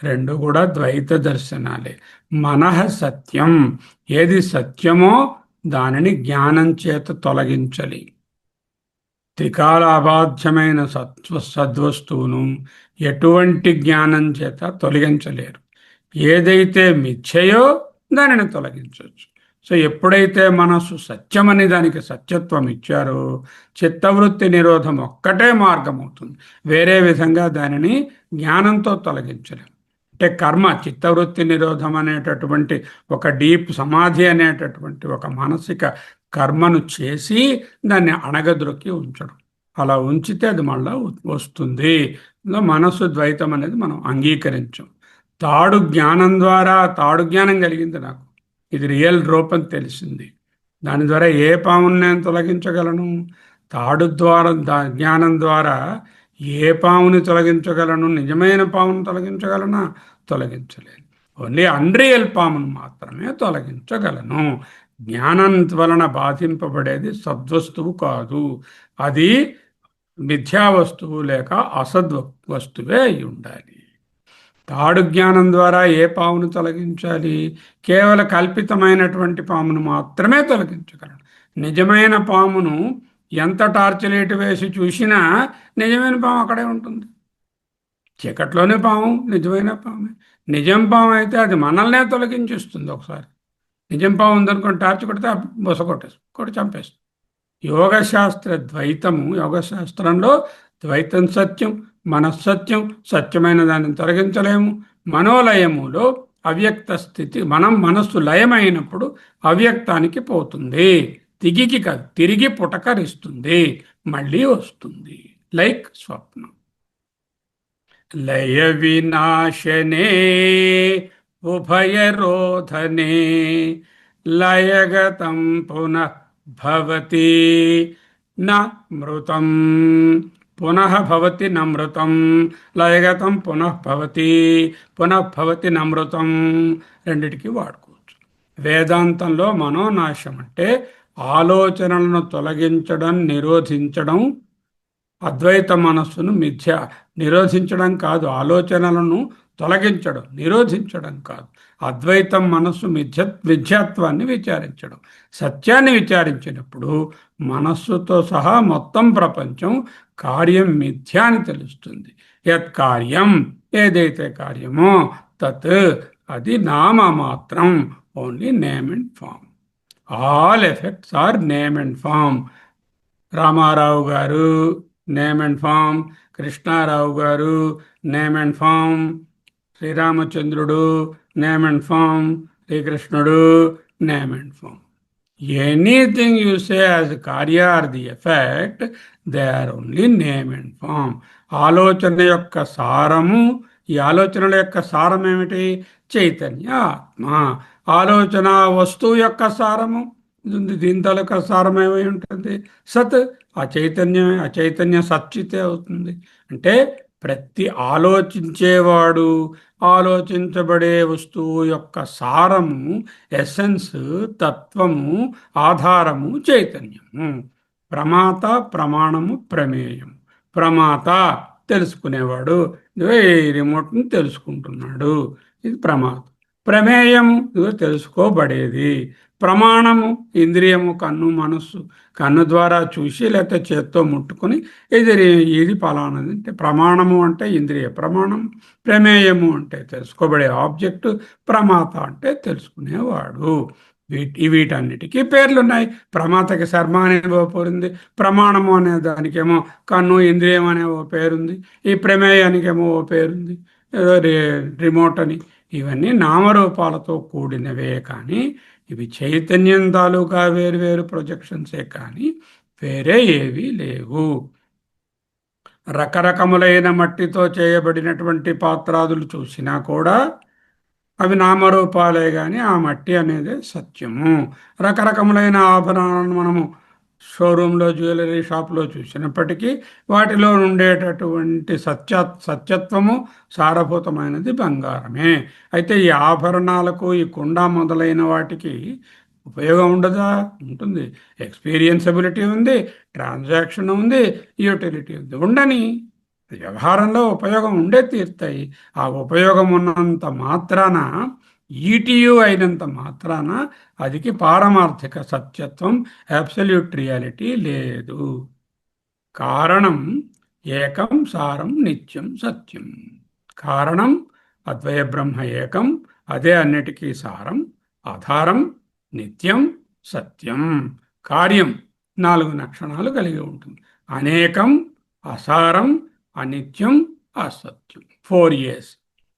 [SPEAKER 1] రెండు కూడా ద్వైత దర్శనాలే. మనః సత్యం, ఏది సత్యమో దానిని జ్ఞానం చేత తొలగించాలి. త్రికాల అబాధ్యమైన సద్వస్తువును ఎటువంటి జ్ఞానం చేత తొలగించలేరు. ఏదైతే మిథ్యయో దానిని తొలగించవచ్చు. సో ఎప్పుడైతే మనస్సు సత్యమని దానికి సత్యత్వం ఇచ్చారో చిత్తవృత్తి నిరోధం ఒక్కటే మార్గం అవుతుంది. వేరే విధంగా దానిని జ్ఞానంతో తొలగించలేం. అంటే కర్మ చిత్తవృత్తి నిరోధం అనేటటువంటి ఒక డీప్ సమాధి అనేటటువంటి ఒక మానసిక కర్మను చేసి దాన్ని అణగద్రొక్కి ఉంచడం. అలా ఉంచితే అది మళ్ళా వస్తుంది. మనస్సు ద్వైతం అనేది మనం అంగీకరించం. తాడు జ్ఞానం ద్వారా తాడు జ్ఞానం కలిగింది నాకు, ఇది రియల్ రూపం తెలిసింది. దాని ద్వారా ఏ పాముని నేను తొలగించగలను? తాడు ద్వారా జ్ఞానం ద్వారా ఏ పాముని తొలగించగలను? నిజమైన పామును తొలగించగలనా? తొలగించలేను. ఓన్లీ అన్రియల్ పామును మాత్రమే తొలగించగలను. జ్ఞానం వలన బాధింపబడేది సద్వస్తువు కాదు, అది మిథ్యా వస్తువు లేక అసద్ వస్తువే అయి ఉండాలి. తాడు జ్ఞానం ద్వారా ఏ పామును తొలగించాలి? కేవల కల్పితమైనటువంటి పామును మాత్రమే తొలగించగలను. నిజమైన పామును ఎంత టార్చ్ లైట్ వేసి చూసినా నిజమైన పాము అక్కడే ఉంటుంది. చీకట్లోనే పాము నిజమైన పామే. నిజం పాము అయితే అది మనల్నే తొలగించేస్తుంది. ఒకసారి నిజం పాము ఉందనుకోండి, టార్చ్ కొడితే బొస కొట్టి చంపేస్తుంది. యోగశాస్త్ర ద్వైతము, యోగశాస్త్రంలో ద్వైతం సత్యం, మనస్సత్యం, సత్యమైన దాన్ని తొలగించలేము. మనోలయములో అవ్యక్త స్థితి, మనస్సు లయమైనప్పుడు అవ్యక్తానికి పోతుంది. తిగికి కాదు, తిరిగి పుటకరిస్తుంది, మళ్ళీ వస్తుంది. లైక్ స్వప్నం. లయ వినాశనే ఉభయరోధనే లయగతం పునః భవతి న మృతం. పునః భవతి నమృతం, లయగతం పునః భవతి నమృతం. రెండిటికి వాడుకోవచ్చు. వేదాంతంలో మనోనాశం అంటే ఆలోచనలను తొలగించడం, నిరోధించడం. అద్వైత మనస్సును నిరోధించడం కాదు, ఆలోచనలను తొలగించడం, నిరోధించడం కాదు. అద్వైతం మనస్సు మిథ్యాత్వాన్ని విచారించడం. సత్యాన్ని విచారించినప్పుడు మనస్సుతో సహా మొత్తం ప్రపంచం కార్యం మిథ్యా అని తెలుస్తుంది. యత్ కార్యం, ఏదైతే కార్యమో తత్, అది నామమాత్రం, only name and form. All effects are name and form. Ramarao garu name and form, Krishnarao garu name and form, శ్రీరామచంద్రుడు నేమ్ అండ్ ఫామ్, శ్రీకృష్ణుడు name and form. Anything you say as కార్య are the effect, they are only name and form. ఆలోచన యొక్క సారము, ఈ ఆలోచనల యొక్క సారం ఏమిటి? చైతన్య ఆత్మ. ఆలోచన వస్తువు యొక్క సారము దీని తాలూకా సారం ఏమై ఉంటుంది? సత్. ఆ చైతన్య సచ్చితే అవుతుంది. అంటే ప్రతి ఆలోచించేవాడు, ఆలోచించబడే వస్తువు యొక్క సారము, ఎసెన్స్, తత్వము, ఆధారము చైతన్యము. ప్రమాత, ప్రమాణము, ప్రమేయం. ప్రమాత తెలుసుకునేవాడు, రిమోట్ని తెలుసుకుంటున్నాడు, ఇది ప్రమాత. ప్రమేయము తెలుసుకోబడేది. ప్రమాణము ఇంద్రియము, కన్ను, మనస్సు. కన్ను ద్వారా చూసి లేకపోతే చేత్తో ముట్టుకొని ఇది ఫలానది అంటే ప్రమాణము, అంటే ఇంద్రియ ప్రమాణం. ప్రమేయము అంటే తెలుసుకోబడే ఆబ్జెక్టు. ప్రమాత అంటే తెలుసుకునేవాడు. వీటన్నిటికీ పేర్లున్నాయి. ప్రమాతకి శర్మ అనే ఓ పేరుంది, ప్రమాణము అనే దానికేమో కన్ను, ఇంద్రియం అనే ఓ పేరుంది, ఈ ప్రమేయానికేమో ఓ పేరుంది, ఏదో రిమోట్ అని. ఇవన్నీ నామరూపాలతో కూడినవే కానీ ఇవి చైతన్యం తాలూకా వేరు ప్రొజెక్షన్సే కానీ వేరే ఏవీ లేవు. రకరకములైన మట్టితో చేయబడినటువంటి పాత్రాదులు చూసినా కూడా అవి నామరూపాలే కానీ ఆ మట్టి అనేది సత్యము. రకరకములైన ఆభరణాలను మనము షోరూంలో, జ్యువెలరీ షాప్లో చూసినప్పటికీ వాటిలో ఉండేటటువంటి సత్యత్వము, సారభూతమైనది బంగారమే. అయితే ఈ ఆభరణాలకు, ఈ కుండ మొదలైన వాటికి ఉపయోగం ఉండదా? ఉంటుంది. ఎక్స్పీరియన్సబిలిటీ ఉంది, ట్రాన్సాక్షన్ ఉంది, యూటిలిటీ ఉంది. ఉండని వ్యవహారంలో ఉపయోగం ఉండే తీరుతాయి. ఆ ఉపయోగం ఉన్నంత మాత్రాన, ఈటీయు అయినంత మాత్రాన అదికి పారమార్థిక సత్యత్వం, అబ్సల్యూట్ రియాలిటీ లేదు. కారణం ఏకం, సారం నిత్యం సత్యం. కారణం అద్వయ బ్రహ్మ ఏకం, అదే అన్నిటికీ సారం, ఆధారం, నిత్యం, సత్యం. కార్యం 4 లక్షణాలు కలిగి ఉంటుంది. అనేకం, అసారం, అనిత్యం, అసత్యం. 4 A's.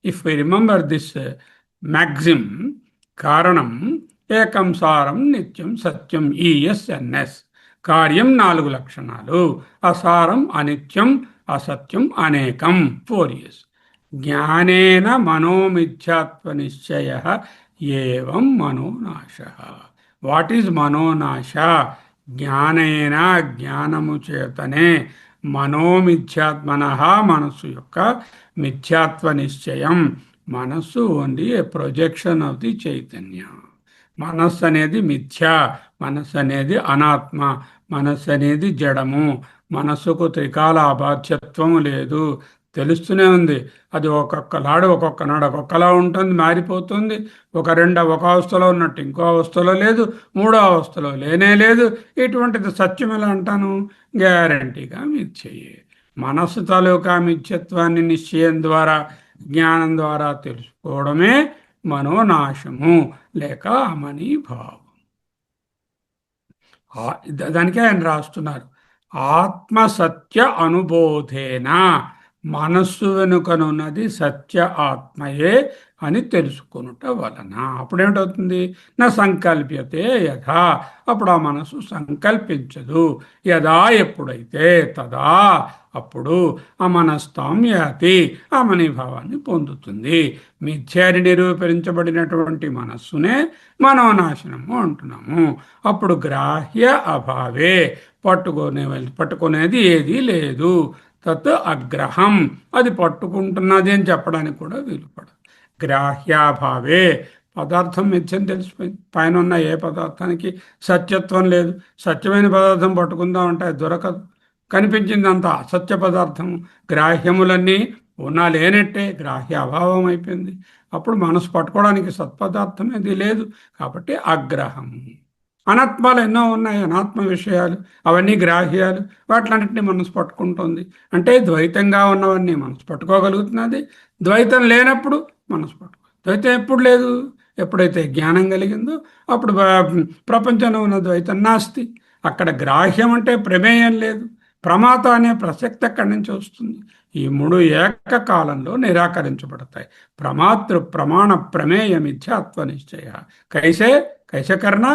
[SPEAKER 1] If we remember this maxim, కారణం ఏకం, సారం, నిత్యం, సత్యం, ESNS. కార్యం 4 లక్షణాలు, అసారం, అనిత్యం, అసత్యం, అనేకం. 4 A's. జ్ఞానేన మనోమిథ్యాత్వ నిశ్చయ ఏవం మనోనాశ. What is మనోనాశ? జ్ఞానేన, జ్ఞానము చేతనే, మనోమిథ్యాత్మన, మనస్సు యొక్క మిథ్యాత్వ నిశ్చయం. మనస్సు only A projection of the Chaitanya. మనస్సు అనేది మిథ్య, మనస్సు అనేది అనాత్మ, మనస్సు అనేది జడము. మనస్సుకు త్రికాల అబాధ్యత్వము లేదు. తెలుస్తూనే ఉంది. అది ఒక్కొక్కనాడు ఒక్కొక్కలా ఉంటుంది, మారిపోతుంది. ఒక అవస్థలో ఉన్నట్టు ఇంకో అవస్థలో లేదు, మూడో అవస్థలో లేనే లేదు. ఇటువంటిది సత్యం ఎలా అంటాను? గ్యారంటీగా మిథ్యయే. మనస్సు తాలూకా మిథ్యత్వాన్ని నిశ్చయం ద్వారా, జ్ఞానం ద్వారా తెలుసుకోవడమే మనోనాశము లేక అమనీభావం. దానికే ఆయన రాస్తున్నారు, ఆత్మసత్య అనుబోధేన. మనస్సు వెనుకనున్నది సత్య ఆత్మయే అని తెలుసుకునుట వలన అప్పుడేమిటవుతుంది? నా సంకల్ప్యతే యథా, అప్పుడు ఆ మనసు సంకల్పించదు. యథా, ఎప్పుడైతే, తదా, అప్పుడు అమనస్తాం యాతి, అమనీభావాన్ని పొందుతుంది. మిథ్యాని నిరూపించబడినటువంటి మనస్సునే మనోనాశనము అంటున్నాము. అప్పుడు గ్రాహ్య అభావే, పట్టుకునేది ఏదీ లేదు. తత్ అగ్రహం, అది పట్టుకుంటున్నది అని చెప్పడానికి కూడా వీలుపడదు. గ్రాహ్యాభావే, పదార్థం మిథ్యని తెలిసిపోయింది. పైన ఉన్న ఏ పదార్థానికి సత్యత్వం లేదు. సత్యమైన పదార్థం పట్టుకుందామంటే అది దొరకదు. కనిపించిందంతా అసత్య పదార్థం. గ్రాహ్యములన్నీ ఉన్నా లేనట్టే, గ్రాహ్య అభావం అయిపోయింది. అప్పుడు మనసు పట్టుకోవడానికి సత్పదార్థం ఏది లేదు. కాబట్టి అగ్రహం. అనాత్మాలు ఎన్నో ఉన్నాయి, అనాత్మ విషయాలు, అవన్నీ గ్రాహ్యాలు. వాటిలన్నింటినీ మనసు పట్టుకుంటుంది. అంటే ద్వైతంగా ఉన్నవన్నీ మనసు పట్టుకోగలుగుతున్నది. ద్వైతం లేనప్పుడు మనసు ద్వైతం ఎప్పుడు లేదు? ఎప్పుడైతే జ్ఞానం కలిగిందో అప్పుడు ప్రపంచంలో ఉన్న ద్వైతం నాస్తి. అక్కడ గ్రాహ్యం అంటే ప్రమేయం లేదు. ప్రమాత అనే ప్రసక్తి అక్కడి నుంచి వస్తుంది. ఈ 3 ఏకకాలంలో నిరాకరించబడతాయి. ప్రమాతృ ప్రమాణ ప్రమేయ మిథ్యాత్వ నిశ్చయ కైసకర్ణ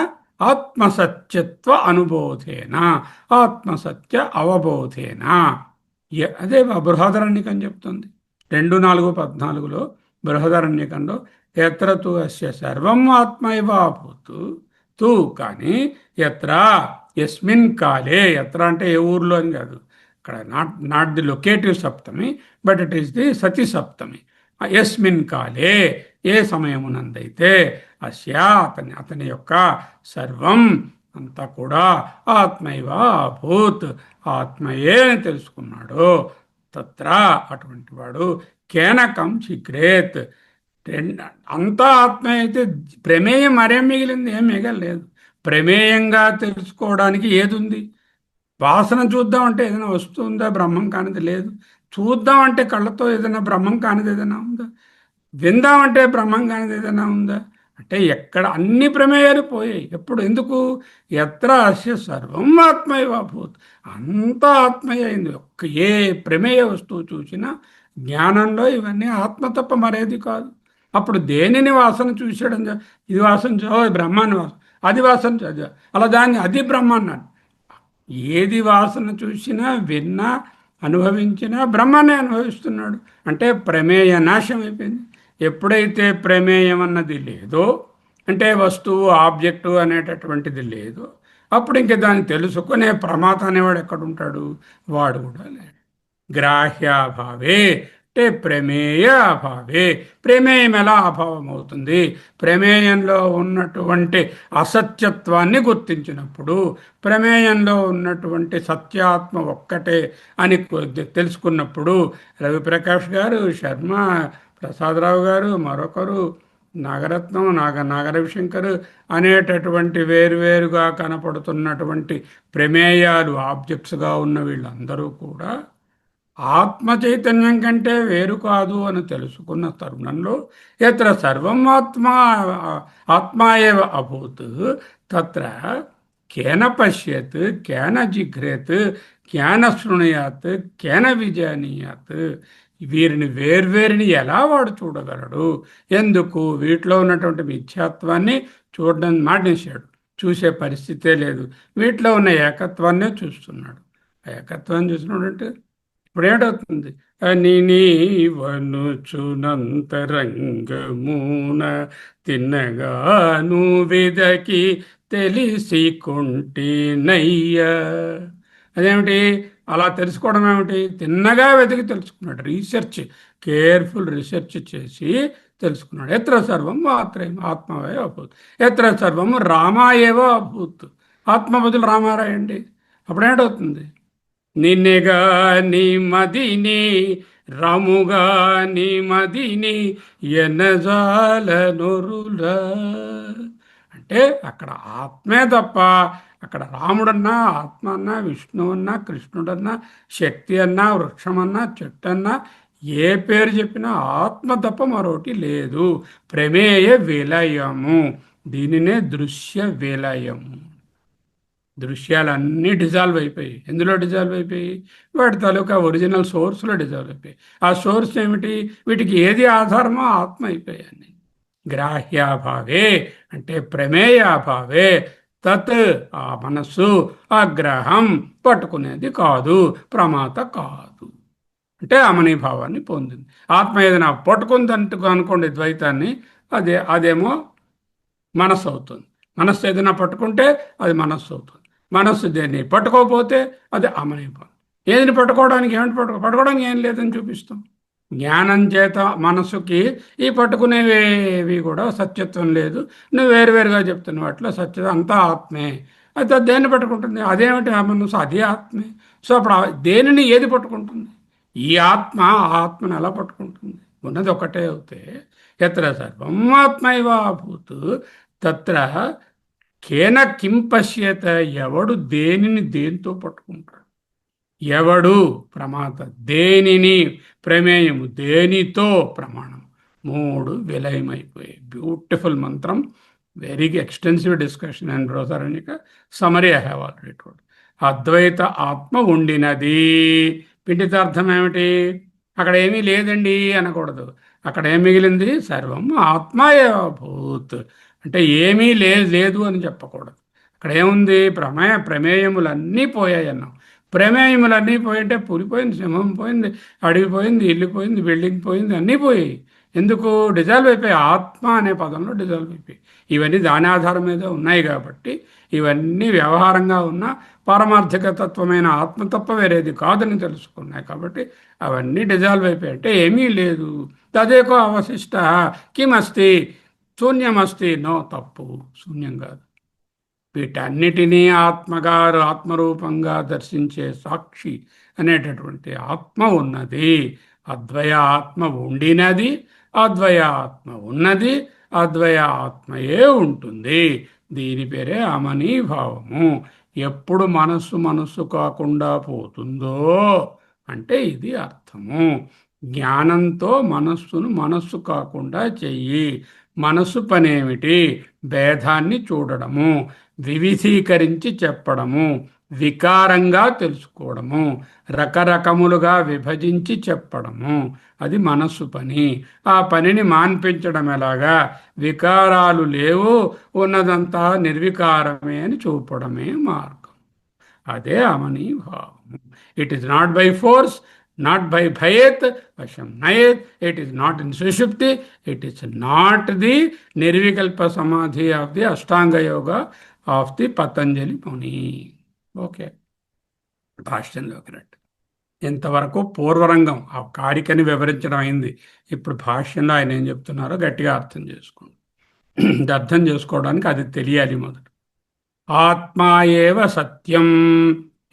[SPEAKER 1] ఆత్మసత్యత్వ అనుబోధేన, ఆత్మసత్య అవబోధేన. అదే బృహదరణ్యకం చెప్తుంది. 2:4-14 బృహదరణ్యకంలో ఎత్ర తు అస్య సర్వం ఆత్మైవాభూతు తూ, కానీ ఎత్ర, ఎస్మిన్ కాలే. ఎత్ర అంటే ఏ ఊర్లో అని కాదు, ఇక్కడ నాట్ ది లొకేటివ్ సప్తమి, బట్ ఇట్ ఈస్ ది సతి సప్తమి. ఎస్మిన్ కాలే, ఏ సమయమునందైతే, అస్య, అతని యొక్క సర్వం అంతా కూడా ఆత్మైవ అభూత్, ఆత్మయే అని తెలుసుకున్నాడు. తత్ర, అటువంటి వాడు, కేనకం చిగ్రేత్, అంతా ఆత్మ అయితే ప్రమేయం మరేం మిగిలింది? ఏం మిగలలేదు. ప్రమేయంగా తెలుసుకోవడానికి ఏది ఉంది? వాసన చూద్దామంటే ఏదైనా వస్తుందా? బ్రహ్మం కానిది లేదు. చూద్దామంటే కళ్ళతో ఏదైనా బ్రహ్మం కానిది ఏదైనా ఉందా? విందామంటే బ్రహ్మం కానిది ఏదైనా ఉందా? అంటే ఎక్కడ అన్ని ప్రమేయాలు పోయాయి. ఎప్పుడు? ఎందుకు? ఎత్ర అస్య సర్వం ఆత్మైవాభూత్, అంతా ఆత్మయ అయింది. ఏ ప్రమేయ వస్తువు చూసినా జ్ఞానంలో ఇవన్నీ ఆత్మ తప్ప మరేది కాదు. అప్పుడు దేనిని వాసన చూసాడు? ఇది వాసన బ్రహ్మాన్ని వాసన, అది వాసన అలా దాన్ని అది బ్రహ్మాన్నాడు. ఏది వాసన చూసినా, విన్నా, అనుభవించినా బ్రహ్మాన్ని అనుభవిస్తున్నాడు. అంటే ప్రమేయ నాశం అయిపోయింది. ఎప్పుడైతే ప్రమేయం అన్నది లేదో, అంటే వస్తువు, ఆబ్జెక్టు అనేటటువంటిది లేదో, అప్పుడు ఇంక దాన్ని తెలుసుకునే ప్రమాత అనేవాడు ఎక్కడుంటాడు? వాడు కూడా లేడు. గ్రాహ్యాభావే అంటే ప్రమేయ అభావే. ప్రమేయం ఎలా అభావం అవుతుంది? ప్రమేయంలో ఉన్నటువంటి అసత్యత్వాన్ని గుర్తించినప్పుడు, ప్రమేయంలో ఉన్నటువంటి సత్యాత్మ ఒక్కటే అని తెలుసుకున్నప్పుడు, రవిప్రకాష్ గారు, శర్మ ప్రసాదరావు గారు, మరొకరు నాగరత్నం, నాగరవిశంకర్ అనేటటువంటి వేరువేరుగా కనపడుతున్నటువంటి ప్రమేయాలు ఆబ్జెక్ట్స్గా ఉన్న వీళ్ళందరూ కూడా ఆత్మ చైతన్యం కంటే వేరు కాదు అని తెలుసుకున్న తరుణంలో ఎత్ర సర్వం ఆత్మా ఏవ అభూత్ తత్ర కేన పశ్యత్ కేన జిఘ్రేత్ కేన శృణుయాత్ కేన విజానీయాత్, వీరిని వేర్వేరిని ఎలా వాడు చూడగలడు? ఎందుకు? వీటిలో ఉన్నటువంటి మిథ్యాత్వాన్ని చూడడం మానేశాడు, చూసే పరిస్థితే లేదు. వీటిలో ఉన్న ఏకత్వాన్నే చూస్తున్నాడు. ఆ ఏకత్వాన్ని చూసినాడు అంటే ఇప్పుడు ఏమిటవుతుంది? అని నీవనుచునంతరంగమున తిన్నగాను వెదకి తెలిసి కొంటినయ్యా. అదేమిటి? అలా తెలుసుకోవడం ఏమిటి? తిన్నగా వెతికి తెలుసుకున్నాడు. రీసెర్చ్, కేర్ఫుల్ రీసెర్చ్ చేసి తెలుసుకున్నాడు. ఎత్ర సర్వం మాత్రమే ఆత్మవే అభూత్, ఎత్ర సర్వం రామాయేవో అభూత్. ఆత్మ బదులు రామారాయండి, అప్పుడేంటవుతుంది? నిన్నెగా నీ మదిని రాముగా నీ మదిని ఎనజాల నొరులా. అంటే అక్కడ ఆత్మే తప్ప అక్కడ రాముడన్నా, ఆత్మ అన్నా, విష్ణువు అన్నా, కృష్ణుడన్నా, శక్తి అన్నా, వృక్షమన్నా, చెట్టు అన్నా, ఏ పేరు చెప్పినా ఆత్మ తప్ప మరొకటి లేదు. ప్రమేయ విలయము, దీనినే దృశ్య విలయము. దృశ్యాలన్నీ డిజాల్వ్ అయిపోయి, ఎందులో డిజాల్వ్ అయిపోయి? వాటి తాలూకా ఒరిజినల్ సోర్స్లో డిజాల్వ్ అయిపోయి. ఆ సోర్స్ ఏమిటి? వీటికి ఏది ఆధారమో ఆత్మ అయిపోయాయి. గ్రాహ్యాభావే అంటే ప్రమేయాభావే తత్, ఆ మనస్సు ఆగ్రహం పట్టుకునేది కాదు, ప్రమాత కాదు. అంటే అమనీభావాన్ని పొందింది. ఆత్మ ఏదైనా పట్టుకుందంటూ అనుకోండి ద్వైతాన్ని, అదేమో మనస్సు అవుతుంది. మనస్సు ఏదైనా పట్టుకుంటే అది మనస్సు అవుతుంది. మనస్సు దేన్ని పట్టుకోకపోతే అది అమనైపోతుంది. ఏదిని పట్టుకోవడానికి ఏమిటి పట్టుకోవడానికి ఏం లేదని చూపిస్తాం. జ్ఞానం చేత మనస్సుకి ఈ పట్టుకునేవి కూడా సత్యత్వం లేదు. నువ్వు వేరువేరుగా చెప్తున్నావు, అట్లా సత్యత అంతా ఆత్మే. అయితే దేన్ని పట్టుకుంటుంది? అదేమిటి? ఆ మనస్సు అదే ఆత్మే. సో అప్పుడు దేనిని ఏది పట్టుకుంటుంది? ఈ ఆత్మ ఆ ఆత్మను ఎలా పట్టుకుంటుంది? ఉన్నది ఒకటే అవుతే ఎత్ర సర్వం ఆత్మైవాభూత్ తత్ర కేన కిం పశ్యత, ఎవడు దేనిని దేనితో పట్టుకుంటాడు? ఎవడు ప్రమాత, దేనిని ప్రమేయము, దేనితో ప్రమాణం, మూడు విలయమైపోయాయి. బ్యూటిఫుల్ మంత్రం, very extensive discussion and Brihadaranyaka summary I have already told. అద్వైత ఆత్మ ఉండినది. పిండితార్థం ఏమిటి? అక్కడ ఏమీ లేదండి అనకూడదు. అక్కడ ఏం మిగిలింది? సర్వం ఆత్మయభూత్. అంటే ఏమీ లేదు అని చెప్పకూడదు. అక్కడ ఏముంది? ప్రమేయములన్నీ పోయాయి అన్నాం. ప్రమేయములన్నీ పోయింటే పులిపోయింది, సింహం పోయింది, అడవి పోయింది, ఇల్లు పోయింది, బిల్డింగ్ పోయింది, అన్నీ పోయాయి. ఎందుకు? డిజాల్వ్ అయిపోయి, ఆత్మ అనే పదంలో డిజాల్వ్ అయిపోయి. ఇవన్నీ దాని ఆధారం మీద ఉన్నాయి కాబట్టి, ఇవన్నీ వ్యవహారంగా ఉన్న పారమార్థిక తత్వమైన ఆత్మ తప్ప వేరేది కాదని తెలుసుకున్నాయి కాబట్టి అవన్నీ డిజాల్వ్ అయిపోయి. అంటే ఏమీ లేదు. తదేకో అవశిష్ట కిమస్తి, శూన్యమస్తి. నో, తప్పు, శూన్యం కాదు. వీటన్నిటినీ ఆత్మగారు ఆత్మరూపంగా దర్శించే సాక్షి అనేటటువంటి ఆత్మ ఉన్నది. అద్వయ ఆత్మ ఉండినది, అద్వయ ఆత్మ ఉన్నది, అద్వయ ఆత్మయే ఉంటుంది. దీని పేరే అమనీభావము. ఎప్పుడు మనస్సు కాకుండా పోతుందో అంటే ఇది అర్థము. జ్ఞానంతో మనస్సు కాకుండా చెయ్యి. మనస్సు పనేమిటి? భేదాన్ని చూడడము, వివిధీకరించి చెప్పడము, వికారంగా తెలుసుకోవడము, రకరకములుగా విభజించి చెప్పడము, అది మనస్సు పని. ఆ పనిని మాన్పించడం ఎలాగా? వికారాలు లేవు, ఉన్నదంతా నిర్వికారమే అని చూపడమే మార్గం. అదే అమనీభావము. It is not by force, not by bhayet vasham nayet. It is not in sushupti. It is not the nirvikalpa samadhi of the ashtanga yoga of the Patanjali Muni. Okay, భాష్యంలోకి రండి. ఇంతవరకు పూర్వరంగం, ఆ కారికని వివరించడం అయింది. ఇప్పుడు భాష్యంలో ఆయన ఏం చెప్తున్నారో గట్టిగా అర్థం చేసుకోండి. ఇది అర్థం చేసుకోవడానికి అది తెలియాలి. మొదట ఆత్మా ఏవ సత్యం.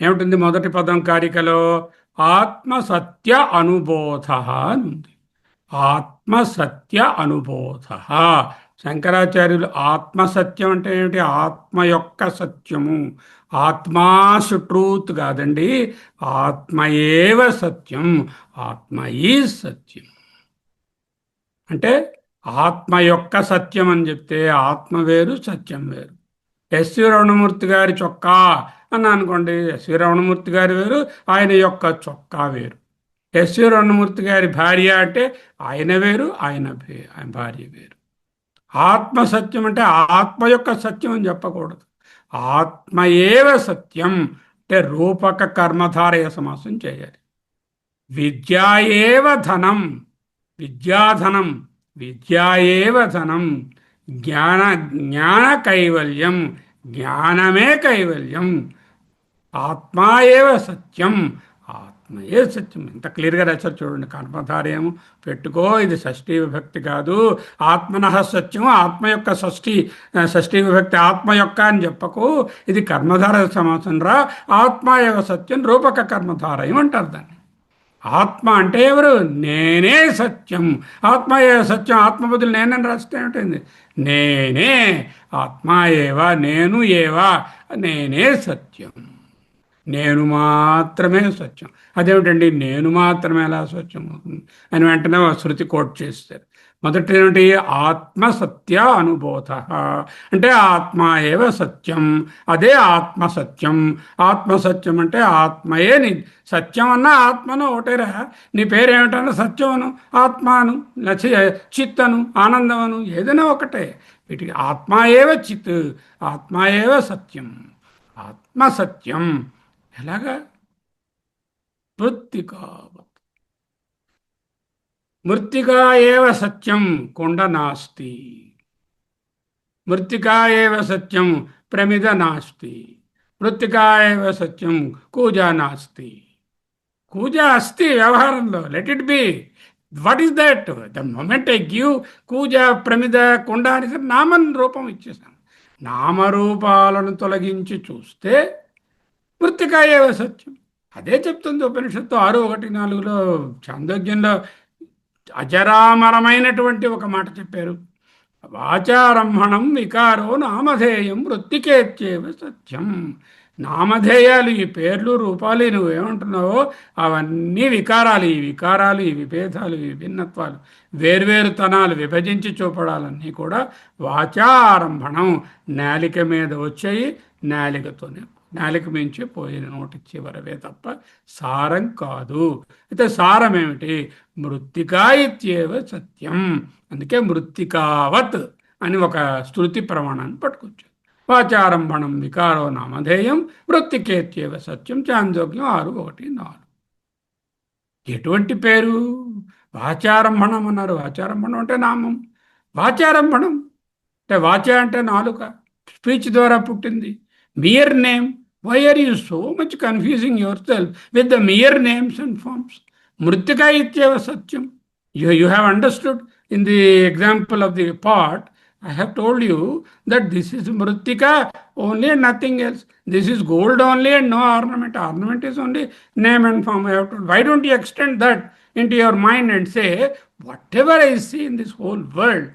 [SPEAKER 1] ఏమిటింది మొదటి పదం కారికలో? ఆత్మసత్య అనుబోధ అని ఉంది. ఆత్మసత్య అనుబోధ. శంకరాచార్యులు ఆత్మసత్యం అంటే ఏమిటి? ఆత్మ యొక్క సత్యము, ఆత్మాసు ట్రూత్ కాదండి, ఆత్మయేవ సత్యం, ఆత్మ ఈజ్ సత్యం. అంటే ఆత్మ యొక్క సత్యం అని చెప్తే ఆత్మ వేరు, సత్యం వేరు. ఎస్వి రమణమూర్తి గారి చొక్కా అని అనుకోండి, ఎస్వి రమణమూర్తి గారి వేరు, ఆయన యొక్క చొక్కా వేరు. ఎస్వి రమణమూర్తి గారి భార్య అంటే ఆయన వేరు, ఆయన భార్య వేరు. ఆత్మ సత్యం అంటే ఆత్మ యొక్క సత్యం అని చెప్పకూడదు. ఆత్మ ఏవ సత్యం అంటే రూపక కర్మధారయ సమాసం చేయాలి. విద్యా ఏవ ధనం, విద్యాధనం, విద్యా ఏవ ధనం, జ్ఞాన కైవల్యం, జ్ఞానమే కైవల్యం, ఆత్మా ఏవ సత్యం, ఆత్మయే సత్యం. ఎంత క్లియర్గా రాశారు చూడండి. కర్మధారయము పెట్టుకో, ఇది షష్ఠీ విభక్తి కాదు. ఆత్మనః సత్యం, ఆత్మ యొక్క షష్ఠీ విభక్తి ఆత్మ యొక్క అని చెప్పకు, ఇది కర్మధార సమాసం రా. ఆత్మ ఏవ సత్యం రూపక కర్మధారయం అంటారు దాన్ని. ఆత్మ అంటే ఎవరు? నేనే సత్యం. ఆత్మ ఏ సత్యం, ఆత్మ బదులు నేనని రాస్తే ఏమిటైంది? నేనే ఆత్మ ఏవా, నేను ఏవా, నేనే సత్యం, నేను మాత్రమే సత్యం. అదేమిటండి నేను మాత్రమే ఎలా సత్యం అవుతుంది అని వెంటనే శృతి కోట్ చేస్తారు. మొదటి ఏమిటి? ఆత్మ సత్య అనుబోధ అంటే ఆత్మ ఏవ సత్యం, అదే ఆత్మ సత్యం. ఆత్మ సత్యం అంటే ఆత్మయే నీ సత్యం అన్నా ఆత్మను ఒకటేరా. నీ పేరేమిటన్నా సత్యం అను, ఆత్మ అను, చిత్ అను, ఆనందం అను, ఏదైనా ఒకటే. వీటికి ఆత్మ ఏవ చిత్, ఆత్మ ఏవ సత్యం, ఆత్మ సత్యం. ఎలాగా? మృత్తికావత్, మృత్తికా ఏవ సత్యం కుండ నాస్తి, మృత్తికా ఏవ సత్యం ప్రమిద నాస్తి, మృత్తికా ఏవ సత్యం కూజ నాస్తి. కూజ అస్తి వ్యవహారంలో, let it be. What is that? The moment I give కూజ ప్రమిద కుండ అని నామన్ రూపం ఇచ్చేసాను. నామరూపాలను తొలగించి చూస్తే మృత్తికా ఏవ సత్యం. అదే చెప్తుంది ఉపనిషత్తు 6:1-4లో చాందోగ్యంలో అజరామరమైనటువంటి ఒక మాట చెప్పారు. వాచారంభణం వికారో నామధేయం మృత్తికేత్యేవ సత్యం. నామధేయాలు, ఈ పేర్లు రూపాలు నువ్వేమంటున్నావో అవన్నీ వికారాలు. ఈ వికారాలు, ఈ విభేదాలు, ఈ విభిన్నత్వాలు, వేర్వేరు తనాలు విభజించి చూపడాలన్నీ కూడా వాచారంభణం, నాలిక మీద వచ్చాయి, నాలికతోనే, నాలిక మించి పోయిన నోటి చివరవే తప్ప సారం కాదు. అయితే సారం ఏమిటి? మృత్తికా ఇత్యేవ సత్యం. అందుకే మృత్తికావత్ అని ఒక స్తుతి ప్రమాణాన్ని పట్టుకొచ్చారు. వాచారంభణం వికారో నామధేయం మృత్తికేత్యేవ సత్యం. చాందోగ్యం 6:1-4. ఎటువంటి పేరు? వాచారంభణం అన్నారు. వాచారంభణం అంటే నామం. వాచారంభణం అంటే వాచ అంటే నాలుక, స్పీచ్ ద్వారా పుట్టింది. Mere name. Why are you so much confusing yourself with the mere names and forms? Mritika ityeva satyam. You have understood in the example of the pot. I have told you that this is Mritika only and nothing else. This is gold only and no ornament. Ornament is only name and form. I have told. Why don't you extend that into your mind and say, whatever I see in this whole world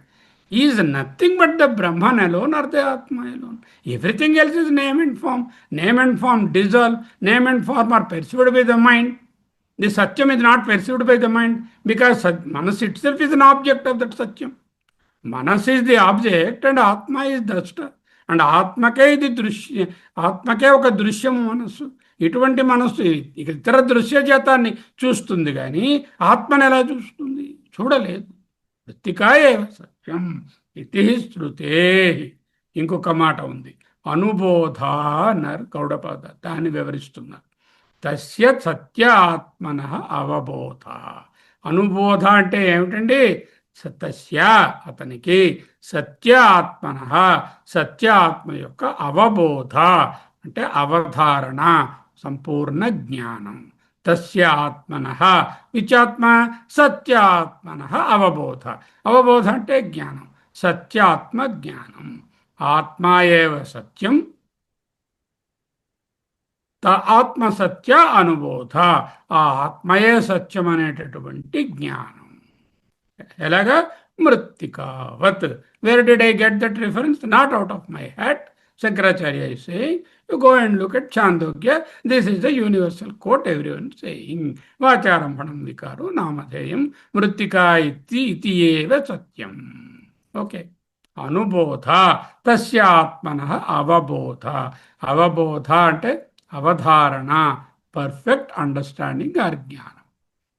[SPEAKER 1] is nothing but the Brahman alone or the Atma alone. Everything else is name and form. Name and form dissolve. Name and form are perceived by the mind. The Satyam is not perceived by the mind because Manas itself is an object of that Satyam. Manas is the object and Atma is Drashta. And Atmake ఇది దృశ్య, ఆత్మకే ఒక దృశ్యము మనస్సు. ఇటువంటి మనస్సు ఇతర దృశ్యజాతాన్ని చూస్తుంది కానీ ఆత్మను ఎలా చూస్తుంది? చూడలేదు. మృత్తికా ఏవ సత్యం ఇది శృతే. ఇంకొక మాట ఉంది, అనుబోధ అన్నారు గౌడపాద. దాన్ని వివరిస్తున్నారు. తస్య సత్య ఆత్మన అవబోధ. అనుబోధ అంటే ఏమిటండి? తస్య అతనికి, సత్య ఆత్మన సత్య ఆత్మ యొక్క అవబోధ అంటే అవధారణ, సంపూర్ణ జ్ఞానం. తస్య ఆత్మనః విచాత్మ సత్యాత్మనః అవబోధ. అవబోధ అంటే జ్ఞానం, సత్యాత్మ జ్ఞానం. ఆత్మా ఏవ సత్యం, ఆత్మసత్య అనుబోధ. ఆ ఆత్మయే సత్యం అనేటటువంటి జ్ఞానం. ఎలాగా? మృత్తికావత్. Where did I get that reference? Not out of my head. Shankaracharya is saying, you go and look at Chandogya. This is the universal quote everyone is saying. Vacharampanam vikaro namadheyam mrittika iti eva satyam. Okay. Anubodha tasya atmanah avabodha. Avabodha ante avadharana, perfect understanding or jnana.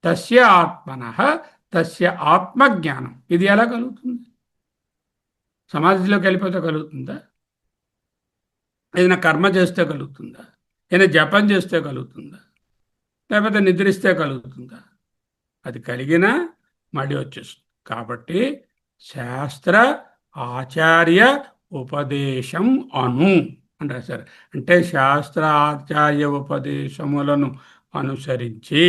[SPEAKER 1] Tasya atmanah tasya atmajnanam. ఇది ఎలా కలుగుతుంది? సమాధిలోకి వెళ్ళిపోతే కలుగుతుందా? ఏదైనా కర్మ చేస్తే కలుగుతుందా? ఏదైనా జపం చేస్తే కలుగుతుందా? లేకపోతే నిద్రిస్తే కలుగుతుందా? అది కలిగినా మళ్ళీ వచ్చేస్తుంది. కాబట్టి శాస్త్ర ఆచార్య ఉపదేశం అను అని రాశారు. అంటే శాస్త్ర ఆచార్య ఉపదేశములను అనుసరించి,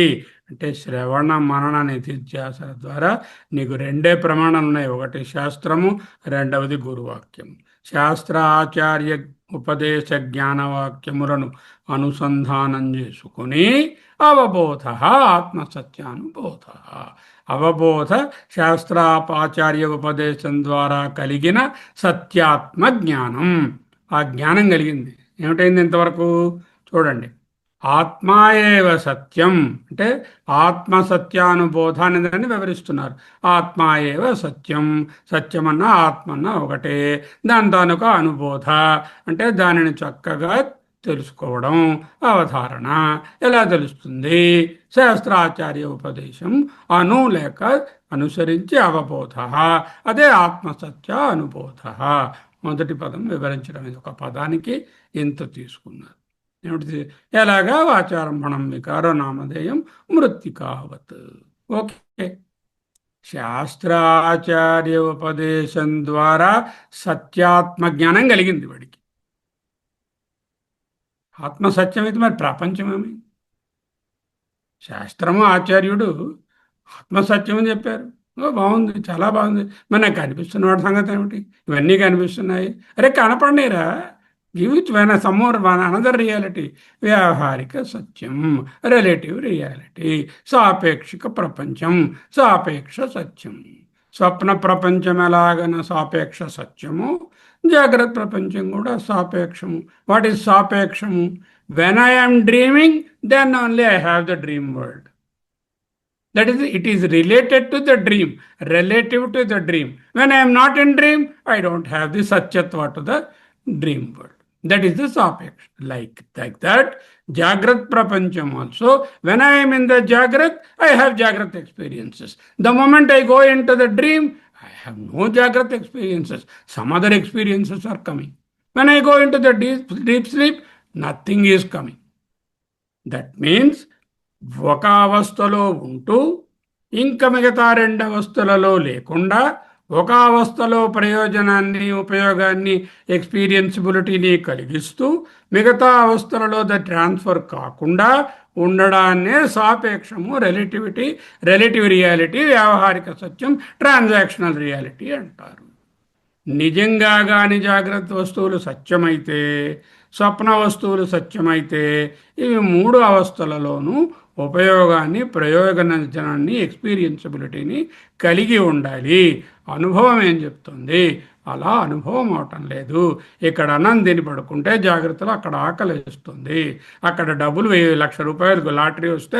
[SPEAKER 1] అంటే శ్రవణ మనన నిధిధ్యాసల ద్వారా నీకు రెండే ప్రమాణాలు ఉన్నాయి. ఒకటి శాస్త్రము, రెండవది గురువాక్యము. శాస్త్ర ఆచార్య ఉపదేశ జ్ఞానవాక్యములను అనుసంధానం చేసుకుని అవబోధ ఆత్మసత్యానుబోధ. అవబోధ శాస్త్రాపాచార్య ఉపదేశం ద్వారా కలిగిన సత్యాత్మ జ్ఞానం. ఆ జ్ఞానం కలిగింది. ఏమిటైంది ఇంతవరకు చూడండి. ఆత్మాయేవ సత్యం అంటే ఆత్మసత్యానుబోధ అనేది వివరిస్తున్నారు. ఆత్మాయేవ సత్యం, సత్యమన్నా ఆత్మన్నా ఒకటే. దాని తాలూకా అనుబోధ అంటే దానిని చక్కగా తెలుసుకోవడం. అవధారణ ఎలా తెలుస్తుంది? శాస్త్రాచార్య ఉపదేశం అను లేక అనుసరించి అవబోధ, అదే ఆత్మసత్య అనుబోధ. మొదటి పదం వివరించడం. ఇది ఒక పదానికి ఇంత తీసుకున్నారు. ఏమిటి? ఎలాగా? వాచారంభణం వికారో నామధేయం మృత్తికావత్. ఓకే. శాస్త్రాచార్య ఉపదేశం ద్వారా సత్యాత్మ జ్ఞానం కలిగింది వాడికి. ఆత్మసత్యం అయితే మరి ప్రపంచమేమి? శాస్త్రము ఆచార్యుడు ఆత్మసత్యం అని చెప్పారు. బాగుంది, చాలా బాగుంది. మరి నాకు కనిపిస్తున్న వాడి సంగతి ఏమిటి? ఇవన్నీ కనిపిస్తున్నాయి. అరే కనపడినరా, give it when some more another reality. వ్యావహారిక సత్యం, రిలేటివ్ రియాలిటీ, సాపేక్షిక ప్రపంచం, సాపేక్ష సత్యం. స్వప్న ప్రపంచం ఎలాగన సాపేక్ష సత్యము, జాగ్రత్త ప్రపంచం కూడా సాపేక్షము. వాట్ ఈస్ సాపేక్షము? When I am dreaming, then only I have the dream world. That is, it is related to the dream, relative to the dream. When I am not in dream, I don't have the satyatva to the dream world. That is the sapeksha. Like that, Jagrat Prapancham also, when I am in the Jagrat, I have Jagrat experiences. The moment I go into the dream, I have no Jagrat experiences. Some other experiences are coming. When I go into the deep sleep, nothing is coming. That means, ఒక అవస్థలో ఉంటూ ఇంకా మిగతా రెండు అవస్థలలో లేకుండా, ఒక అవస్థలో ప్రయోజనాన్ని, ఉపయోగాన్ని, ఎక్స్పీరియన్సిబిలిటీని కలిగిస్తూ మిగతా అవస్థలలో ద ట్రాన్స్ఫర్ కాకుండా ఉండడాన్నే సాపేక్షము, రిలేటివ్ రియాలిటీ, వ్యావహారిక సత్యం, ట్రాన్సాక్షనల్ రియాలిటీ అంటారు. నిజంగా కానీ జాగ్రత్త వస్తువులు సత్యమైతే, స్వప్న వస్తువులు సత్యమైతే, ఇవి మూడు అవస్థలలోనూ ఉపయోగాన్ని, ప్రయోజనాన్ని, ఎక్స్పీరియన్సిబిలిటీని కలిగి ఉండాలి. అనుభవం ఏం చెప్తుంది? అలా అనుభవం అవటం లేదు. ఇక్కడ అన్నం తిని పడుకుంటే జాగ్రత్తలో అక్కడ ఆకలి వేస్తుంది. అక్కడ డబ్బులు 1,00,000 రూపాయలు లాటరీ వస్తే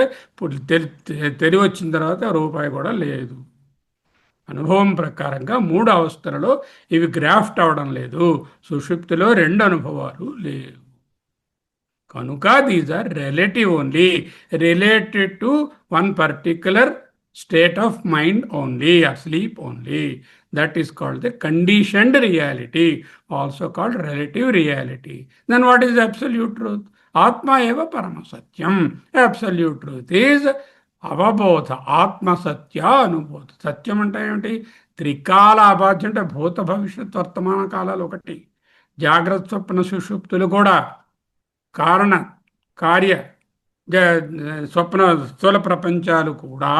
[SPEAKER 1] తెలివి వచ్చిన తర్వాత రూపాయి కూడా లేదు. అనుభవం ప్రకారంగా మూడు అవస్థలలో ఇవి గ్రాఫ్ట్ అవడం లేదు. సుషుప్తిలో రెండు అనుభవాలు లేవు. కనుక these are relative only, related to one particular state of mind only, or sleep only. That is called the conditioned reality, also called relative reality. Then what is absolute truth? Atma eva paramasatyam. Absolute truth is అవబోధ, ఆత్మసత్య అనుబోధ. సత్యం అంటే ఏమిటి? త్రికాల అబాధ్యం అంటే భూత భవిష్యత్ వర్తమాన కాలాలు ఒకటి. జాగ్రత్త స్వప్న సుషుప్తులు కూడా కారణ కార్య స్వప్న స్థూల ప్రపంచాలు కూడా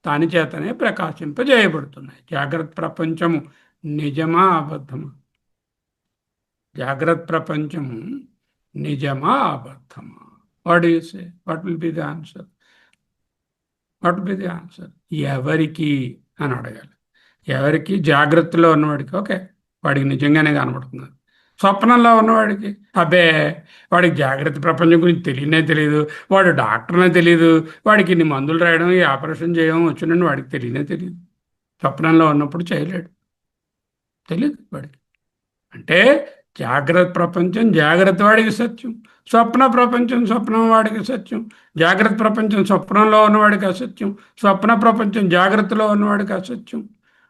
[SPEAKER 1] దాని చేతనే ప్రకాశింపజేయబడుతున్నాయి. జాగ్రత్త ప్రపంచము నిజమా అబద్ధమా? జాగ్రత్త ప్రపంచము నిజమా అబద్ధమా? What you say? What will be the answer? What be the answer? ఎవరికి అని అడగాలి. ఎవరికి? జాగ్రత్తలో ఉన్నవాడికి ఓకే, వాడికి నిజంగానే కనబడుతున్నారు. స్వప్నంలో ఉన్నవాడికి అబ్బే, వాడికి జాగ్రత్త ప్రపంచం గురించి తెలియనే తెలియదు, వాడు డాక్టర్నే తెలియదు, వాడికి ఇన్ని మందులు రాయడం ఈ ఆపరేషన్ చేయడం వచ్చిందని వాడికి తెలియనే తెలియదు. స్వప్నంలో ఉన్నప్పుడు చేయలేడు, తెలియదు వాడికి. అంటే జాగ్రత్త ప్రపంచం జాగ్రత్త వాడికి సత్యం, స్వప్న ప్రపంచం స్వప్నం వాడికి సత్యం, జాగ్రత్త ప్రపంచం స్వప్నంలో ఉన్నవాడికి అసత్యం, స్వప్న ప్రపంచం జాగ్రత్తలో ఉన్నవాడికి అసత్యం.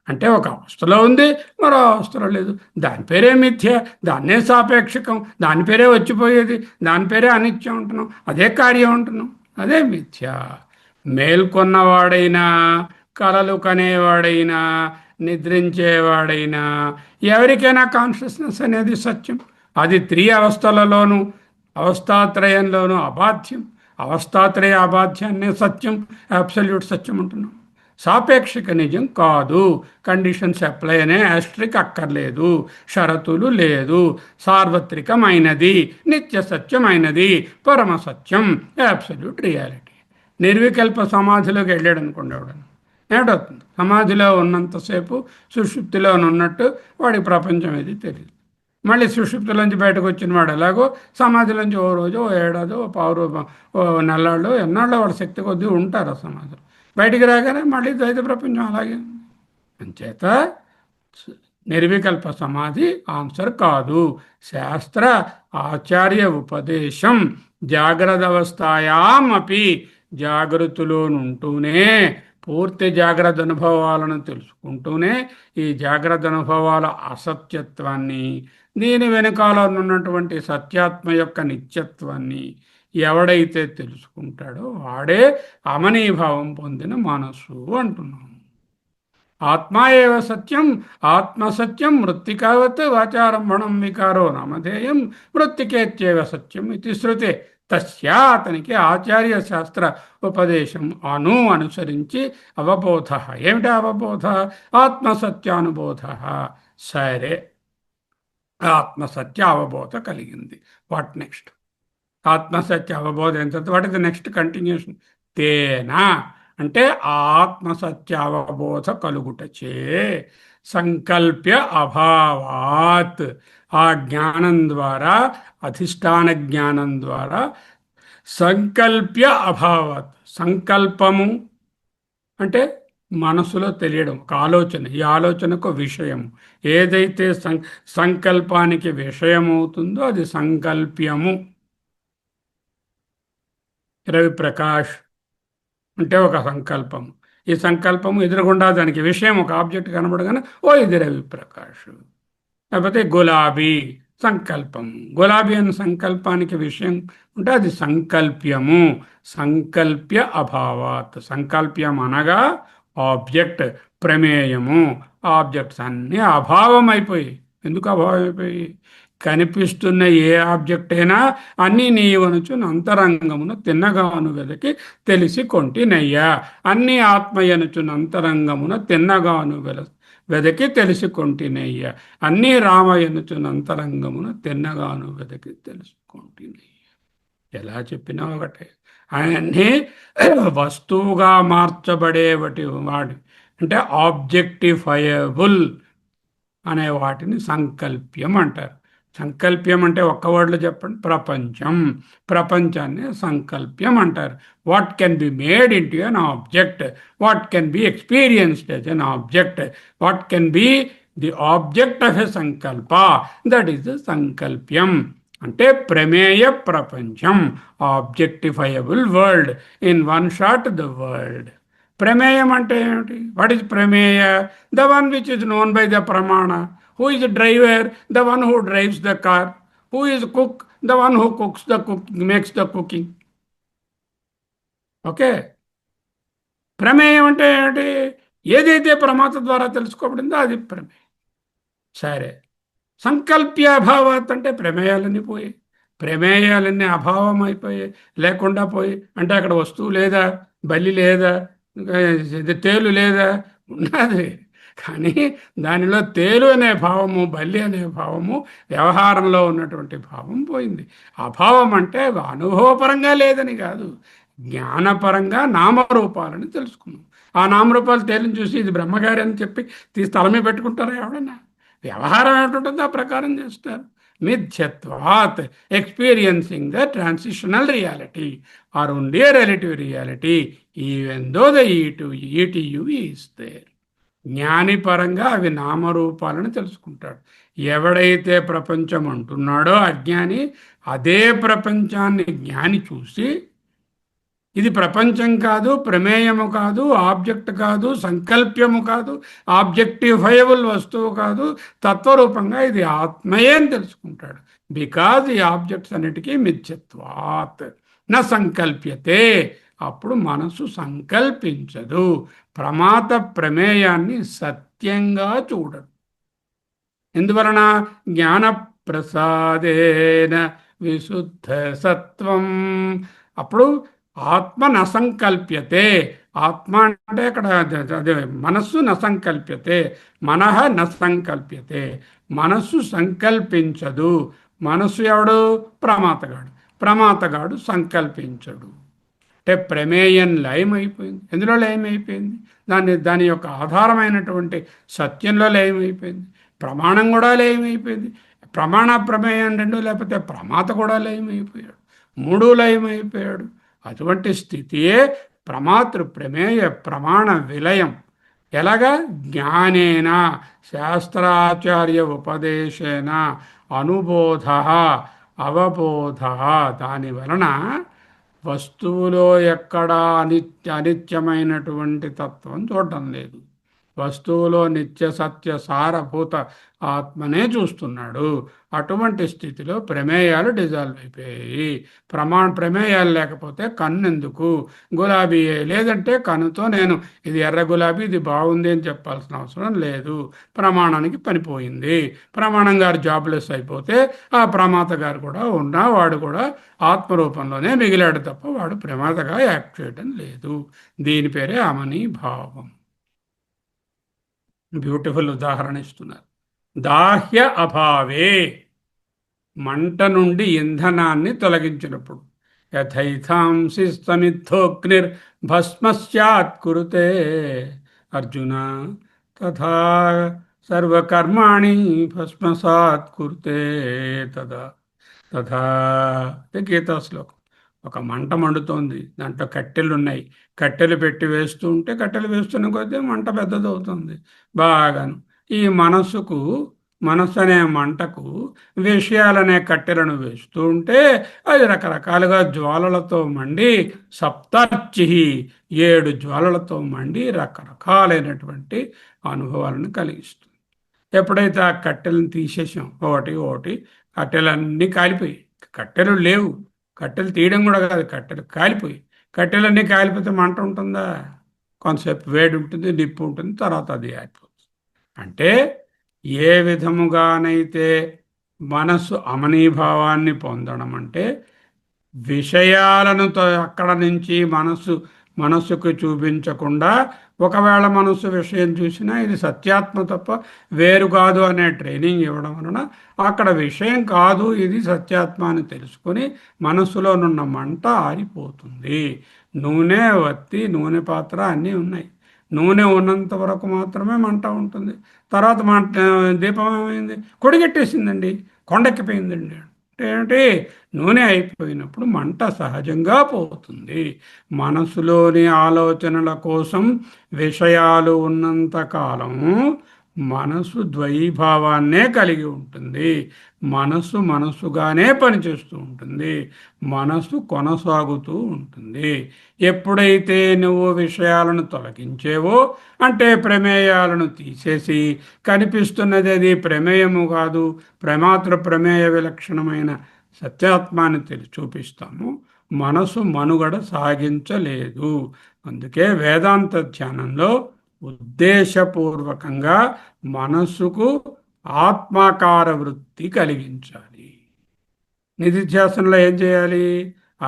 [SPEAKER 1] అంటే ఒక అవస్థలో ఉంది, మరో అవస్థలో లేదు. దాని పేరే మిథ్య, దాన్నే సాపేక్షకం, దాని పేరే వచ్చిపోయేది, దాని పేరే అనిత్యం ఉంటున్నాం, అదే కార్యం ఉంటున్నాం, అదే మిథ్య. మేల్కొన్నవాడైనా, కలలు కనేవాడైనా, నిద్రించేవాడైనా, ఎవరికైనా కాన్షియస్నెస్ అనేది సత్యం. అది అవస్థలలోనూ అవస్థాత్రయంలోనూ అబాధ్యం. అవస్థాత్రయ అబాధ్యాన్నే సత్యం, అబ్సల్యూట్ సత్యం ఉంటున్నాం. సాపేక్షిక నిజం కాదు. కండిషన్స్ అప్లై అనే ఆస్ట్రిక్ అక్కర్లేదు, షరతులు లేదు. సార్వత్రికమైనది, నిత్య సత్యమైనది, పరమ సత్యం, అబ్సల్యూట్ రియాలిటీ. నిర్వికల్ప సమాధిలోకి వెళ్ళాడు అనుకోండి ఎవడన్నా, ఏమిటవుతుంది? సమాధిలో ఉన్నంతసేపు సుషుప్తిలో ఉన్నట్టు వాడి ప్రపంచం ఏది తెలియదు. మళ్ళీ సుషుప్తిలోంచి బయటకు వచ్చిన వాడు ఎలాగో సమాధిలోంచి ఓ రోజు, ఓ ఏడాదో, ఓ పావు, ఓ నెలాళ్ళు, ఎన్నాళ్ళు వాడి శక్తి కొద్దీ ఉంటారు ఆ సమాధిలో. బయటికి రాగానే మళ్ళీ ద్వైత ప్రపంచం అలాగే ఉంది. అంచేత నిర్వికల్ప సమాధి ఆన్సర్ కాదు. శాస్త్ర ఆచార్య ఉపదేశం జాగ్రత్త అవస్థాయామపి, జాగ్రత్తలోనుంటూనే, పూర్తి జాగ్రత్త అనుభవాలను తెలుసుకుంటూనే ఈ జాగ్రత్త అనుభవాల అసత్యత్వాన్ని, దీని వెనుకాల ఉన్నటువంటి సత్యాత్మ యొక్క నిత్యత్వాన్ని ఎవడైతే తెలుసుకుంటాడో వాడే అమనీభావం పొందిన మనస్సు అంటున్నాం. ఆత్మా ఏవ సత్యం, ఆత్మసత్యం మృత్తికావత్ వాచారంభణం వికారో నామధేయం మృత్తికేత్యేవ సత్యం ఇది శృతే. తస్యా, అతనికి ఆచార్య శాస్త్ర ఉపదేశం అనుసరించి అవబోధ. ఏమిటా అవబోధ? ఆత్మసత్యానుబోధ. సరే, ఆత్మసత్య అవబోధ కలిగింది. What next? ఆత్మసత్య అవబోధ ఎంత? What is the next continuation? తేనా అంటే ఆత్మసత్య అవబోధ కలుగుటచే సంకల్ప్య అభావాత్, ఆ జ్ఞానం ద్వారా, అధిష్టాన జ్ఞానం ద్వారా సంకల్ప్య అభావాత్, సంకల్పము అంటే మనసులో తెలియడం, ఒక ఆలోచన, ఈ ఆలోచనకు విషయము. ఏదైతే సంకల్పానికి విషయమవుతుందో అది సంకల్ప్యము. రవి ప్రకాష్ అంటే ఒక సంకల్పం. ఈ సంకల్పము ఎదురుగుండా దానికి విషయం, ఒక ఆబ్జెక్ట్ కనబడగానే ఓ ఇది రవి ప్రకాష్. లేకపోతే గులాబీ సంకల్పం, గులాబీ అనే సంకల్పానికి విషయం ఉంటే అది సంకల్ప్యము. సంకల్ప్య అభావాత్, సంకల్ప్యం అనగా ఆబ్జెక్ట్, ప్రమేయము. ఆబ్జెక్ట్స్ అన్నీ అభావం అయిపోయి. ఎందుకు అభావం అయిపోయి? కనిపిస్తున్న ఏ ఆబ్జెక్ట్ అయినా అన్నీ నీవనుచు అంతరంగమును తిన్నగాను వెదకి తెలిసి కొంటినయ్యా. అన్నీ ఆత్మయనుచు అంతరంగమున తిన్నగాను వెదకి తెలిసి కొంటినయ్యా. అన్నీ రామయనుచు అంతరంగమున తిన్నగాను వెదకి తెలుసుకొంటినయ్యా. ఎలా చెప్పినా ఒకటే. అన్నీ వస్తువుగా మార్చబడేవటి వాడి, అంటే ఆబ్జెక్టిఫయబుల్ అనే వాటిని సంకల్ప్యం అంటారు. సంకల్ప్యం అంటే ఒక్క వర్డ్లో చెప్పండి, ప్రపంచం. ప్రపంచాన్ని సంకల్ప్యం అంటారు. What can be made into an object, what can be experienced as an object, what can be the object of a సంకల్ప, దట్ ఈస్ ద సంకల్ప్యం. అంటే ప్రమేయ ప్రపంచం, objectifiable world, in one shot the world. ప్రమేయం అంటే ఏమిటి? What is ప్రమేయ? The one which is known by the ప్రమాణ. Who is the driver? The one who drives the car. Who is cook? The one who cooks the makes the cooking. Okay. ప్రమేయం అంటే ఏంటి? ఏదైతే ప్రమాత ద్వారా తెలుసుకోబడిందో అది ప్రమేయం. సరే, సంకల్ప్యాభావాత్ అంటే ప్రమేయాలన్నీ పోయి, ప్రమేయాలన్నీ అభావం అయిపోయి, లేకుండా పోయి. అంటే అక్కడ వస్తువు లేదా, బలి లేదా, తేలు లేదా? ఉన్నది, కానీ దానిలో తేలు అనే భావము, బల్లి అనే భావము, వ్యవహారంలో ఉన్నటువంటి భావం పోయింది. అభావం అంటే అనుభవపరంగా లేదని కాదు, జ్ఞానపరంగా నామరూపాలని తెలుసుకున్నాం. ఆ నామరూపాలు తేలిని చూసి ఇది బ్రహ్మగారి అని చెప్పి తీసి తల మీద పెట్టుకుంటారా ఎవడన్నా? వ్యవహారం ఏమిటంటుందో ఆ ప్రకారం చేస్తారు. మిథ్యత్వాత్ experiencing the transitional reality or only relative reality even though the ETU is there. జ్ఞానిపరంగా అవి నామరూపాలను తెలుసుకుంటాడు. ఎవడైతే ప్రపంచం అంటున్నాడో అజ్ఞాని, అదే ప్రపంచాన్ని జ్ఞాని చూసి ఇది ప్రపంచం కాదు, ప్రమేయము కాదు, ఆబ్జెక్ట్ కాదు, సంకల్ప్యము కాదు, ఆబ్జెక్టిఫైయబుల్ వస్తువు కాదు, తత్వరూపంగా ఇది ఆత్మయే అని తెలుసుకుంటాడు. బికాజ్ ఈ ఆబ్జెక్ట్స్ అన్నిటికీ మిథ్యత్వాత్ న సంకల్ప్యతే. అప్పుడు మనసు సంకల్పించదు, ప్రమాత ప్రమేయాన్ని సత్యంగా చూడదు. ఎందువలన? జ్ఞాన ప్రసాదేన విశుద్ధ సత్వం. అప్పుడు ఆత్మ నసంకల్ప్యతే. ఆత్మ అంటే అక్కడ అదే మనస్సు నసంకల్ప్యతే, మనః నసంకల్ప్యతే. మనస్సు సంకల్పించదు. మనస్సు ఎవడు? ప్రమాతగాడు. ప్రమాతగాడు సంకల్పించడు. అంటే ప్రమేయం లయమైపోయింది. ఎందులో లయమైపోయింది? దాని యొక్క ఆధారమైనటువంటి సత్యంలో లయమైపోయింది. ప్రమాణం కూడా లయమైపోయింది. ప్రమాణ ప్రమేయం రెండు, లేకపోతే ప్రమాత కూడా లయమైపోయాడు. మూడు లయమైపోయాడు. అటువంటి స్థితియే ప్రమాతృ ప్రమేయ ప్రమాణ విలయం. ఎలాగా? జ్ఞానేన శాస్త్రాచార్య ఉపదేశేన అనుబోధ అవబోధ. దాని వలన వస్తువులో ఎక్కడా అనిత్యమైనటువంటి తత్వం చూడటం లేదు. వస్తువులో నిత్య సత్య సారభూత ఆత్మనే చూస్తున్నాడు. అటువంటి స్థితిలో ప్రమేయాలు డిజాల్వ్ అయిపోయాయి. ప్రమేయాలు లేకపోతే కన్నెందుకు? గులాబీ లేదంటే కన్నుతో నేను ఇది ఎర్ర గులాబీ, ఇది బాగుంది అని చెప్పాల్సిన అవసరం లేదు. ప్రమాణానికి పనిపోయింది. ప్రమాణం గారు జాబ్లెస్ అయిపోతే ఆ ప్రమాత గారు కూడా ఉన్నా వాడు కూడా ఆత్మరూపంలోనే మిగిలాడు తప్ప వాడు ప్రమాతగా యాక్ట్ చేయడం లేదు. దీని పేరే అమనీ భావం. బ్యూటిఫుల్ ఉదాహరణ ఇస్తున్నారు. దాహ్య అభావే, మంట నుండి ఇంధనాన్ని తొలగించినప్పుడు. యథైథాంసి సమిద్ధోగ్నిర్ భస్మస్యాత్ కురుతే అర్జున తథా సర్వకర్మాణి భస్మసాత్ కురుతే తదా తథా. గీతా శ్లోకం. ఒక మంట మండుతోంది, దాంట్లో కట్టెలు ఉన్నాయి. కట్టెలు పెట్టి వేస్తూ ఉంటే కట్టెలు వేస్తున్న కొద్దీ మంట పెద్దదవుతుంది బాగాను. ఈ మనస్సు అనే మంటకు విషయాలనే కట్టెలను వేస్తూ ఉంటే అది రకరకాలుగా జ్వాలలతో మండి, సప్తార్చి 7 జ్వాలలతో మండి రకరకాలైనటువంటి అనుభవాలను కలిగిస్తుంది. ఎప్పుడైతే ఆ కట్టెలను తీసేసాం ఒకటి ఒకటి, కట్టెలన్నీ కాలిపోయి, కట్టెలు లేవు. కట్టెలు తీయడం కూడా కాదు, కట్టెలు కాలిపోయి. కట్టెలన్నీ కాలిపోతే మంట ఉంటుందా? కొంతసేపు వేడి ఉంటుంది, నిప్పు ఉంటుంది, తర్వాత అది ఆరిపోతుంది. అంటే ఏ విధముగానైతే మనస్సు అమనీభావాన్ని పొందడం అంటే విషయాలను అక్కడ నుంచి మనస్సుకు చూపించకుండా, ఒకవేళ మనస్సు విషయం చూసినా ఇది సత్యాత్మ తప్ప వేరు కాదు అనే ట్రైనింగ్ ఇవ్వడం వలన అక్కడ విషయం కాదు, ఇది సత్యాత్మ అని తెలుసుకొని మనస్సులోనున్న మంట ఆరిపోతుంది. నూనె, వత్తి, నూనె పాత్ర అన్నీ ఉన్నాయి. నూనె ఉన్నంత వరకు మాత్రమే మంట ఉంటుంది. తర్వాత దీపం ఏమైంది? కొడిగట్టేసిందండి, కొండెక్కిపోయిందండి. ఏమిటి? నూనె అయిపోయినప్పుడు మంట సహజంగా పోతుంది. మనసులోని ఆలోచనల కోసం విషయాలు ఉన్నంత కాలం మనసు ద్వైభావాన్నే కలిగి ఉంటుంది. మనసుగానే పనిచేస్తూ ఉంటుంది. మనసు కొనసాగుతూ ఉంటుంది. ఎప్పుడైతే నువ్వు విషయాలను తొలగించేవో, అంటే ప్రమేయాలను తీసేసి కనిపిస్తున్నది అది ప్రమేయము కాదు, ప్రమాత్ర ప్రమేయ విలక్షణమైన సత్యాత్మాన్ని చూపిస్తాము, మనసు మనుగడ సాగించలేదు. అందుకే వేదాంత ధ్యానంలో ఉద్దేశపూర్వకంగా మనస్సుకు ఆత్మాకార వృత్తి కలిగించాలి. నిధిధ్యాసనలో ఏం చేయాలి?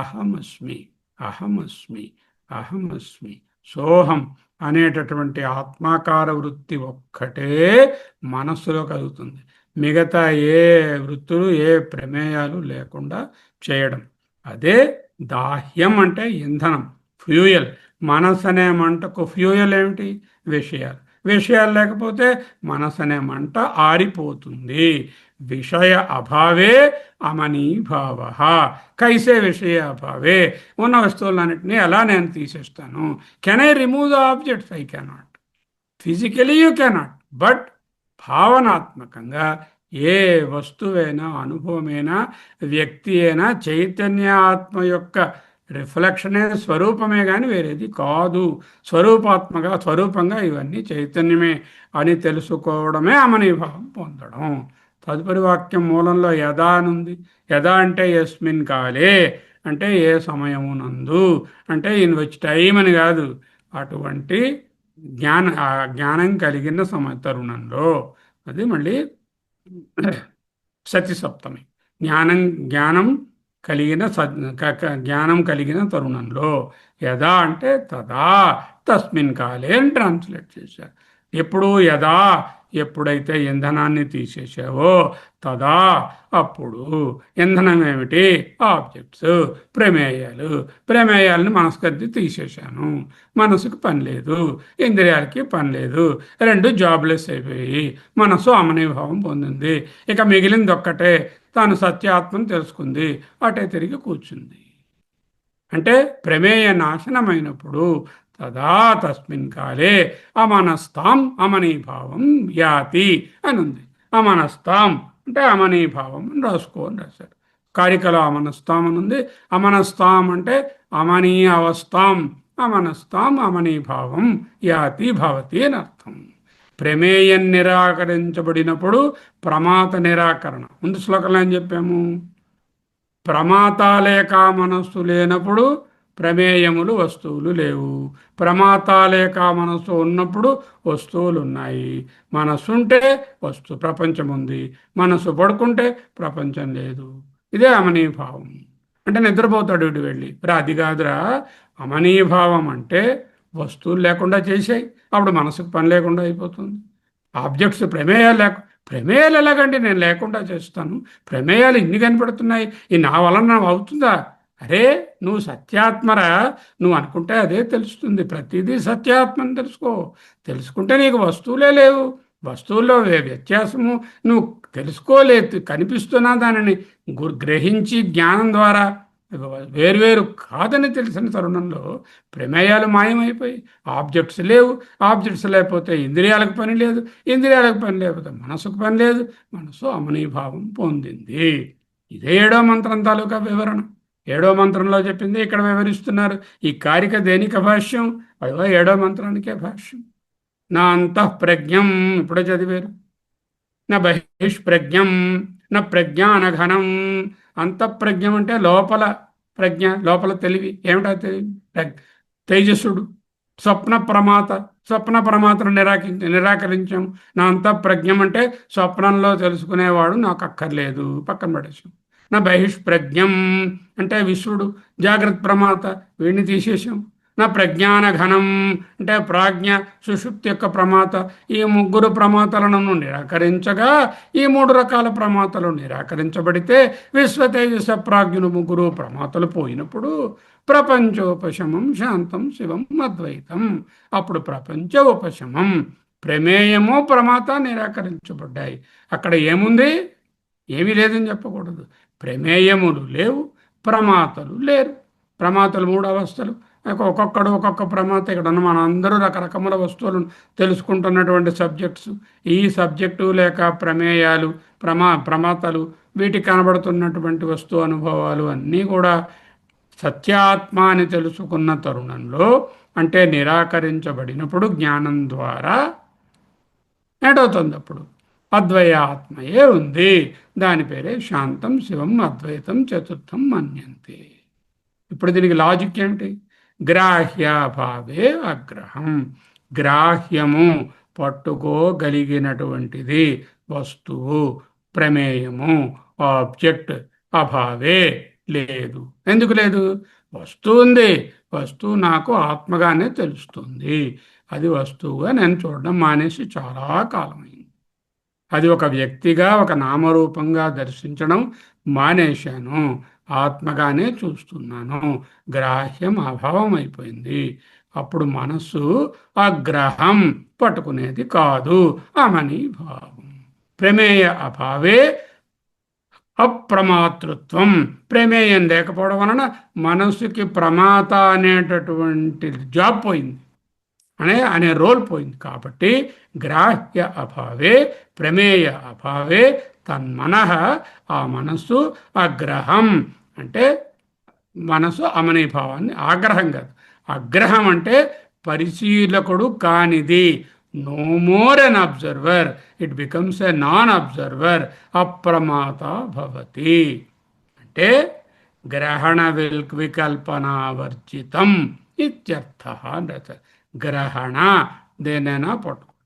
[SPEAKER 1] అహమస్మి, అహమస్మి, అహమస్మి, సోహం అనేటటువంటి ఆత్మాకార వృత్తి ఒక్కటే మనస్సులో కలుగుతుంది. మిగతా ఏ వృత్తులు, ఏ ప్రమేయాలు లేకుండా చేయడం. అదే దాహ్యం అంటే ఇంధనం, ఫ్యూయల్. మనసు అనే మంటకు ఫ్యూయల్ ఏమిటి? విషయాలు. విషయాలు లేకపోతే మనసు అనే మంట ఆరిపోతుంది. విషయ అభావే అమనీభావ. కైసే విషయ అభావే, ఉన్న వస్తువులన్నింటినీ ఎలా నేను తీసేస్తాను? Can I remove the objects? I cannot. Physically you cannot, but భావనాత్మకంగా ఏ వస్తువైనా, అనుభవమైనా, వ్యక్తి అయినా చైతన్య ఆత్మ యొక్క రిఫ్లెక్షనే, స్వరూపమే కానీ వేరేది కాదు. స్వరూపంగా ఇవన్నీ చైతన్యమే అని తెలుసుకోవడమే అమనీభావం పొందడం. తదుపరి వాక్యం మూలంలో యథా అనుంది. యథా అంటే యస్మిన్ కాలే, అంటే ఏ సమయమునందు, అంటే ఇన్ విచ్ టైం అని కాదు. అటువంటి జ్ఞానం కలిగిన తరుణంలో. అది మళ్ళీ సతి సప్తమి. జ్ఞానం జ్ఞానం కలిగిన జ్ఞానం కలిగిన తరుణంలో. యదా అంటే తదా, తస్మిన్ కాలే అని ట్రాన్స్లేట్ చేశారు. ఎప్పుడు యదా, ఎప్పుడైతే ఇంధనాన్ని తీసేసావో, తదా అప్పుడు. ఇంధనం ఏమిటి? ఆబ్జెక్ట్స్, ప్రమేయాలను మనసుకద్ది తీసేశాను. మనసుకు పని లేదు, ఇంద్రియాలకి పని లేదు, రెండు జాబ్లెస్ అయిపోయి మనసు అమనీభావం పొందింది. ఇక మిగిలింది ఒక్కటే, తాను సత్యాత్మను తెలుసుకుంది, అటే తిరిగి కూర్చుంది. అంటే ప్రమేయ నాశనమైనప్పుడు తదా తస్మిన్ కాలే అమనస్తాం అమనీభావం యాతి అని ఉంది. అమనస్తాం అంటే అమనీభావం అని రాసుకోని రాశారు. కారికలో అమనస్తాం అని ఉంది. అమనస్తాం అంటే అమనీయ అవస్థాం, అమనస్తాం అమనీభావం యాతి భవతి అని అర్థం. ప్రమేయం నిరాకరించబడినప్పుడు ప్రమాత నిరాకరణ. ముందు శ్లోకంలో ఏం చెప్పాము? ప్రమాతాలేక మనస్సు లేనప్పుడు ప్రమేయములు, వస్తువులు లేవు. ప్రమాతాలేక మనస్సు ఉన్నప్పుడు వస్తువులు ఉన్నాయి. మనస్సు ఉంటే ప్రపంచం ఉంది. మనస్సు పడుకుంటే ప్రపంచం లేదు. ఇదే అమనీభావం. అంటే నిద్రపోతాడు ఇటు వెళ్ళి. అది కాదురా, అమనీభావం అంటే వస్తువులు లేకుండా చేసాయి, అప్పుడు మనసుకు పని లేకుండా అయిపోతుంది. ఆబ్జెక్ట్స్ ప్రమేయాలు ఎలాగంటే నేను లేకుండా చేస్తాను? ప్రమేయాలు ఇన్ని కనపడుతున్నాయి, ఈ నా వలన అవుతుందా? అరే, నువ్వు సత్యాత్మరా, నువ్వు అనుకుంటే అదే తెలుస్తుంది. ప్రతిదీ సత్యాత్మని తెలుసుకుంటే నీకు వస్తువులే లేవు. వస్తువుల్లో వ్యత్యాసము నువ్వు తెలుసుకోలేదు. కనిపిస్తున్నా దానిని గ్రహించి జ్ఞానం ద్వారా వేరువేరు కాదని తెలిసిన తరుణంలో ప్రమేయాలు మాయమైపోయి ఆబ్జెక్ట్స్ లేవు. ఆబ్జెక్ట్స్ లేకపోతే ఇంద్రియాలకు పని లేదు, ఇంద్రియాలకు పని లేకపోతే మనసుకు పని లేదు. మనసు అమనీభావం పొందింది. ఇదే 7వ మంత్రం తాలూకా వివరణ. 7వ మంత్రంలో చెప్పింది ఇక్కడ వివరిస్తున్నారు. ఈ కారిక దేనిక భాష్యం? అదిగో 7వ మంత్రానికే భాష్యం. నా అంతఃప్రజ్ఞం, ఇప్పుడే చదివారు. నా బహిష్ప్రజ్ఞం నా ప్రజ్ఞానఘనం. అంతఃప్రజ్ఞం అంటే లోపల ప్రజ్ఞ, లోపల తెలివి. ఏమిటా తెలివి? తేజస్సుడు. స్వప్న ప్రమాతను నిరాకరించాం. నా అంతఃప్రజ్ఞం అంటే స్వప్నంలో తెలుసుకునేవాడు నాకు అక్కర్లేదు, పక్కన పడేసాం. నా బహిష్ప్రజ్ఞం అంటే విశ్వడు, జాగ్రత్త ప్రమాత, వీడిని తీసేసాం. నా ప్రజ్ఞాన ఘనం అంటే ప్రాజ్ఞ, సుషుప్తి యొక్క ప్రమాత. ఈ ముగ్గురు ప్రమాతలను నిరాకరించగా, ఈ 3 రకాల ప్రమాతలు నిరాకరించబడితే విశ్వతేజస ప్రాజ్ఞులు ముగ్గురు ప్రమాతలు పోయినప్పుడు ప్రపంచోపశమం శాంతం శివం అద్వైతం. అప్పుడు ప్రపంచ ఉపశమం, ప్రమేయము ప్రమాత నిరాకరించబడ్డాయి. అక్కడ ఏముంది? ఏమీ లేదని చెప్పకూడదు. ప్రమేయములు లేవు, ప్రమాతలు లేరు. ప్రమాతలు 3 అవస్థలు. ఒక్కొక్కడు ఒక్కొక్క ప్రమాత. ఇక్కడ ఉన్న మన అందరూ రకరకముల వస్తువులను తెలుసుకుంటున్నటువంటి సబ్జెక్ట్స్. ఈ సబ్జెక్టు లేక ప్రమేయాలు, ప్రమాతలు, వీటికి కనబడుతున్నటువంటి వస్తు అనుభవాలు అన్నీ కూడా సత్యాత్మ అని తెలుసుకున్న తరుణంలో, అంటే నిరాకరించబడినప్పుడు జ్ఞానం ద్వారా ఏటవుతుంది? అప్పుడు అద్వయాత్మయే ఉంది. దాని పేరే శాంతం శివం అద్వైతం చతుర్థం మన్యంతే. ఇప్పుడు దీనికి లాజిక్ ఏమిటి? గ్రాహ్యాభావే అగ్రహం. గ్రాహ్యము, పట్టుకోగలిగినటువంటిది వస్తువు, ప్రమేయము, ఆబ్జెక్ట్ అభావే లేదు. ఎందుకు లేదు? వస్తువు ఉంది. వస్తువు నాకు ఆత్మగానే తెలుస్తుంది. అది వస్తువుగా నేను చూడడం మానేసి చాలా కాలమైంది. అది ఒక వ్యక్తిగా, ఒక నామరూపంగా దర్శించడం మానేశాను. ఆత్మగానే చూస్తున్నాను. గ్రాహ్యం అభావం అయిపోయింది. అప్పుడు మనస్సు ఆ గ్రహం పట్టుకునేది కాదు. అమని భావం. ప్రమేయ అభావే అప్రమాతృత్వం. ప్రమేయం లేకపోవడం వలన మనస్సుకి ప్రమాత అనేటటువంటి జాబ్ పోయింది, అనే రోల్ పోయింది. కాబట్టి గ్రాహ్య అభావే ప్రమేయ అభావే తన్మనః, ఆ మనస్సు అగ్రహం అంటే మనసు అమనీభావాన్ని, ఆగ్రహం కాదు. అగ్రహం అంటే పరిశీలకుడు కానిది. No more an observer, it becomes a non observer. అప్రమాత భవతి అంటే గ్రహణ వికల్పనావర్జితం ఇత్యర్థ. గ్రహణ దేనైనా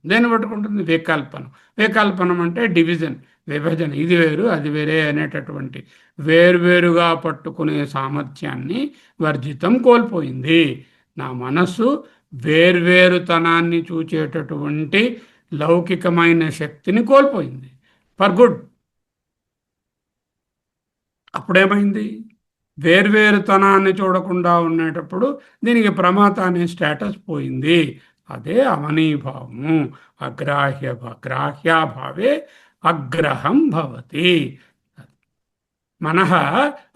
[SPEAKER 1] దేన్ని పట్టుకుంటుంది? వికల్పనం. వికల్పనం అంటే డివిజన్, విభజన. ఇది వేరు అది వేరే అనేటటువంటి వేరువేరుగా పట్టుకునే సామర్థ్యాన్ని వర్జితం కోల్పోయింది. నా మనస్సు వేర్వేరుతనాన్ని చూచేటటువంటి లౌకికమైన శక్తిని కోల్పోయింది ఫర్ గుడ్. అప్పుడేమైంది? వేర్వేరుతనాన్ని చూడకుండా ఉండేటప్పుడు దీనికి ప్రమాత అనే స్టేటస్ పోయింది. అదే అమనీభావము. గ్రాహ్యాభావే అగ్రహం భవతి. మనః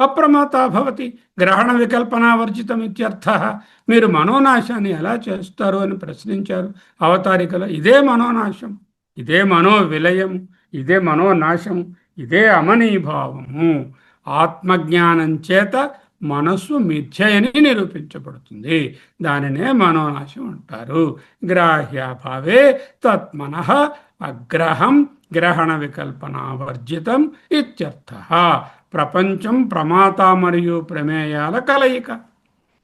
[SPEAKER 1] అప్రమాత భవతి గ్రహణ వికల్పనావర్జితం ఇత్యర్థ. మీరు మనోనాశాన్ని ఎలా చేస్తారు అని ప్రశ్నించారు అవతారికలో. ఇదే మనోనాశం, ఇదే మనో విలయం, ఇదే మనోనాశం, ఇదే అమనీభావము. ఆత్మజ్ఞానం చేత మనస్సు మిథ్యయని నిరూపించబడుతుంది. దానినే మనోనాశం అంటారు. గ్రాహ్యాభావే తత్మనః అగ్రహం గ్రహణ వికల్పనావర్జితం ఇత్యర్థ. ప్రపంచం ప్రమాత మరియు ప్రమేయాల కలయిక.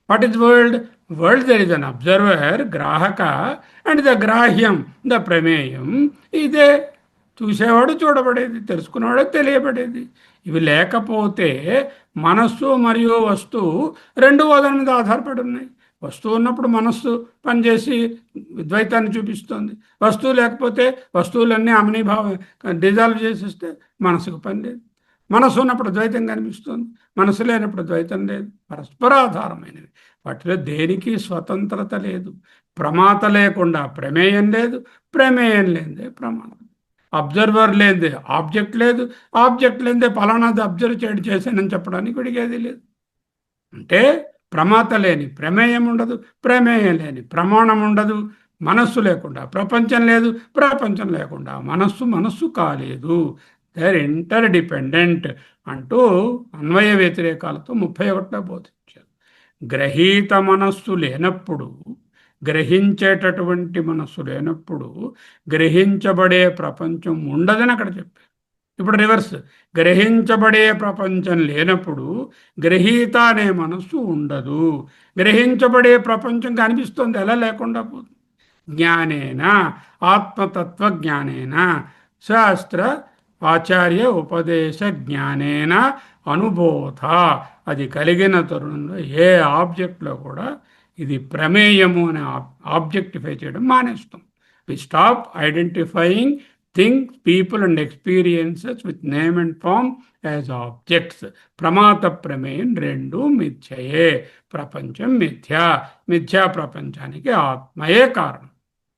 [SPEAKER 1] What is world? World there is an observer, గ్రాహక, అండ్ ద గ్రాహ్యం, ద ప్రమేయం. ఇదే చూసేవాడు చూడబడేది, తెలుసుకునేవాడు తెలియబడేది. ఇవి లేకపోతే మనస్సు మరియు వస్తువు రెండు వదల మీద ఆధారపడి ఉన్నాయి. వస్తువు ఉన్నప్పుడు మనస్సు పనిచేసి ద్వైతాన్ని చూపిస్తుంది. వస్తువు లేకపోతే వస్తువులన్నీ అమనీభావం డిజాల్వ్ చేసేస్తే మనసుకు పని లేదు. మనసు ఉన్నప్పుడు ద్వైతం కనిపిస్తుంది, మనసు లేనప్పుడు ద్వైతం లేదు. పరస్పరాధారమైనవి. వాటిలో దేనికి స్వతంత్రత లేదు. ప్రమాత లేకుండా ప్రమేయం లేదు, ప్రమేయం లేదే ప్రమాణం. అబ్జర్వర్ లేదే ఆబ్జెక్ట్ లేదు, ఆబ్జెక్ట్ లేదే ఫలానాది అబ్జర్వ్ చేశానని చెప్పడానికి విడిగేది లేదు. అంటే ప్రమాత లేని ప్రమేయం ఉండదు, ప్రమేయం లేని ప్రమాణం ఉండదు. మనస్సు లేకుండా ప్రపంచం లేదు, ప్రపంచం లేకుండా మనస్సు కాలేదు. దే ఆర్ ఇంటర్ డిపెండెంట్ అంటూ అన్వయ వ్యతిరేకాలతో 31 బోధించారు. గ్రహీత మనస్సు లేనప్పుడు, గ్రహించేటటువంటి మనస్సు లేనప్పుడు గ్రహించబడే ప్రపంచం ఉండదని అక్కడ చెప్పారు. ఇప్పుడు రివర్స్, గ్రహించబడే ప్రపంచం లేనప్పుడు గ్రహీత అనే మనస్సు ఉండదు. గ్రహించబడే ప్రపంచం కనిపిస్తుంది, ఎలా లేకుండా పోతుంది? జ్ఞానేన, ఆత్మతత్వ జ్ఞానేన, శాస్త్ర ఆచార్య ఉపదేశ జ్ఞానేన అనుబోధ. అది కలిగిన తరుణంలో ఏ ఆబ్జెక్ట్లో కూడా ఇది ప్రమేయము అనే ఆబ్జెక్టిఫై చేయడం మానేస్తాం. We stop identifying things, people and experiences with name and form as objects. ప్రమాత ప్రమేయం రెండు మిథ్యయే. ప్రపంచం మిథ్యా ప్రపంచానికి ఆత్మయే కారణం.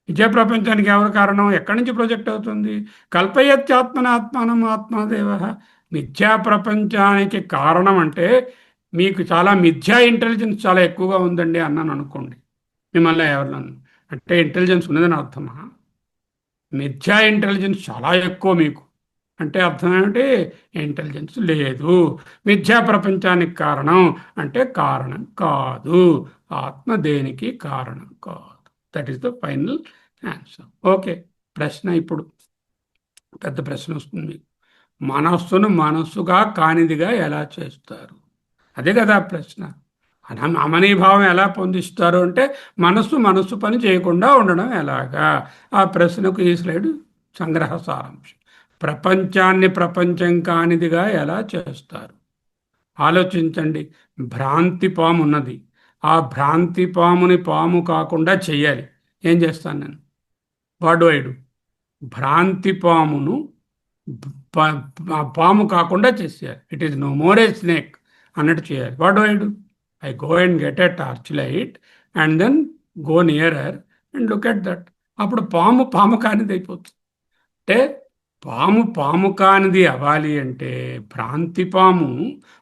[SPEAKER 1] నిజ ప్రపంచానికి ఎవరు కారణం? ఎక్కడి నుంచి ప్రొజెక్ట్ అవుతుంది? కల్పయత్యాత్మనాత్మానం ఆత్మదేవ. మిథ్యా ప్రపంచానికి కారణం అంటే మీకు చాలా మిథ్యా ఇంటెలిజెన్స్ చాలా ఎక్కువగా ఉందండి అన్నాను అనుకోండి. మిమ్మల్ని ఎవరినన్నా అంటే ఇంటెలిజెన్స్ ఉన్నదని అర్థమా? మిథ్యా ఇంటెలిజెన్స్ చాలా ఎక్కువ మీకు అంటే అర్థం ఏమిటి? ఇంటెలిజెన్స్ లేదు. మిథ్యా ప్రపంచానికి కారణం అంటే కారణం కాదు. ఆత్మ దేనికి కారణం కాదు. That is the final answer. Okay, ప్రశ్న ఇప్పుడు పెద్ద ప్రశ్న వస్తుంది మీకు. మనస్సును మనస్సుగా కానిదిగా ఎలా చేస్తారు? అదే కదా ప్రశ్న. అమనీభావం ఎలా పొందిస్తారు అంటే మనస్సు పని చేయకుండా ఉండడం ఎలాగా? ఆ ప్రశ్నకు ఈ స్లైడ్ సంగ్రహ సారాంశం. ప్రపంచాన్ని ప్రపంచం కానిదిగా ఎలా చేస్తారు? ఆలోచించండి. భ్రాంతి పాము ఉన్నది. ఆ భ్రాంతి పాముని పాము కాకుండా చెయ్యాలి. ఏం చేస్తాను నేను? What do I do? భ్రాంతి పామును పాము కాకుండా చేసేయాలి. It is no more a snake అన్నట్టు చేయాలి. What do I do? I go and get a torchlight and then go nearer and look at that. అప్పుడు పాము పాము కానిది అయిపోతుంది. అంటే పాము పాము కానిది అవ్వాలి అంటే, భ్రాంతి పాము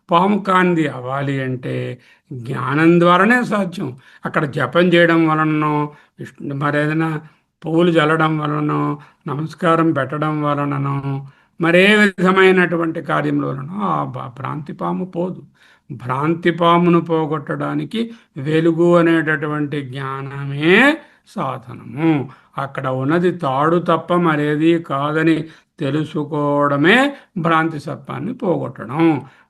[SPEAKER 1] పాము కానిది అవ్వాలి అంటే జ్ఞానం ద్వారానే సాధ్యం. అక్కడ జపం చేయడం వలననో, మరేదైనా పువ్వులు చల్లడం వలనో, నమస్కారం పెట్టడం వలననో, మరే విధమైనటువంటి కార్యంలోనో ఆ భ్రాంతి పాము పోదు. భ్రాంతి పామును పోగొట్టడానికి వెలుగు అనేటటువంటి జ్ఞానమే సాధనము. అక్కడ ఉన్నది తాడు తప్ప మరేది కాదని తెలుసుకోవడమే భ్రాంతి సర్పాన్ని పోగొట్టడం.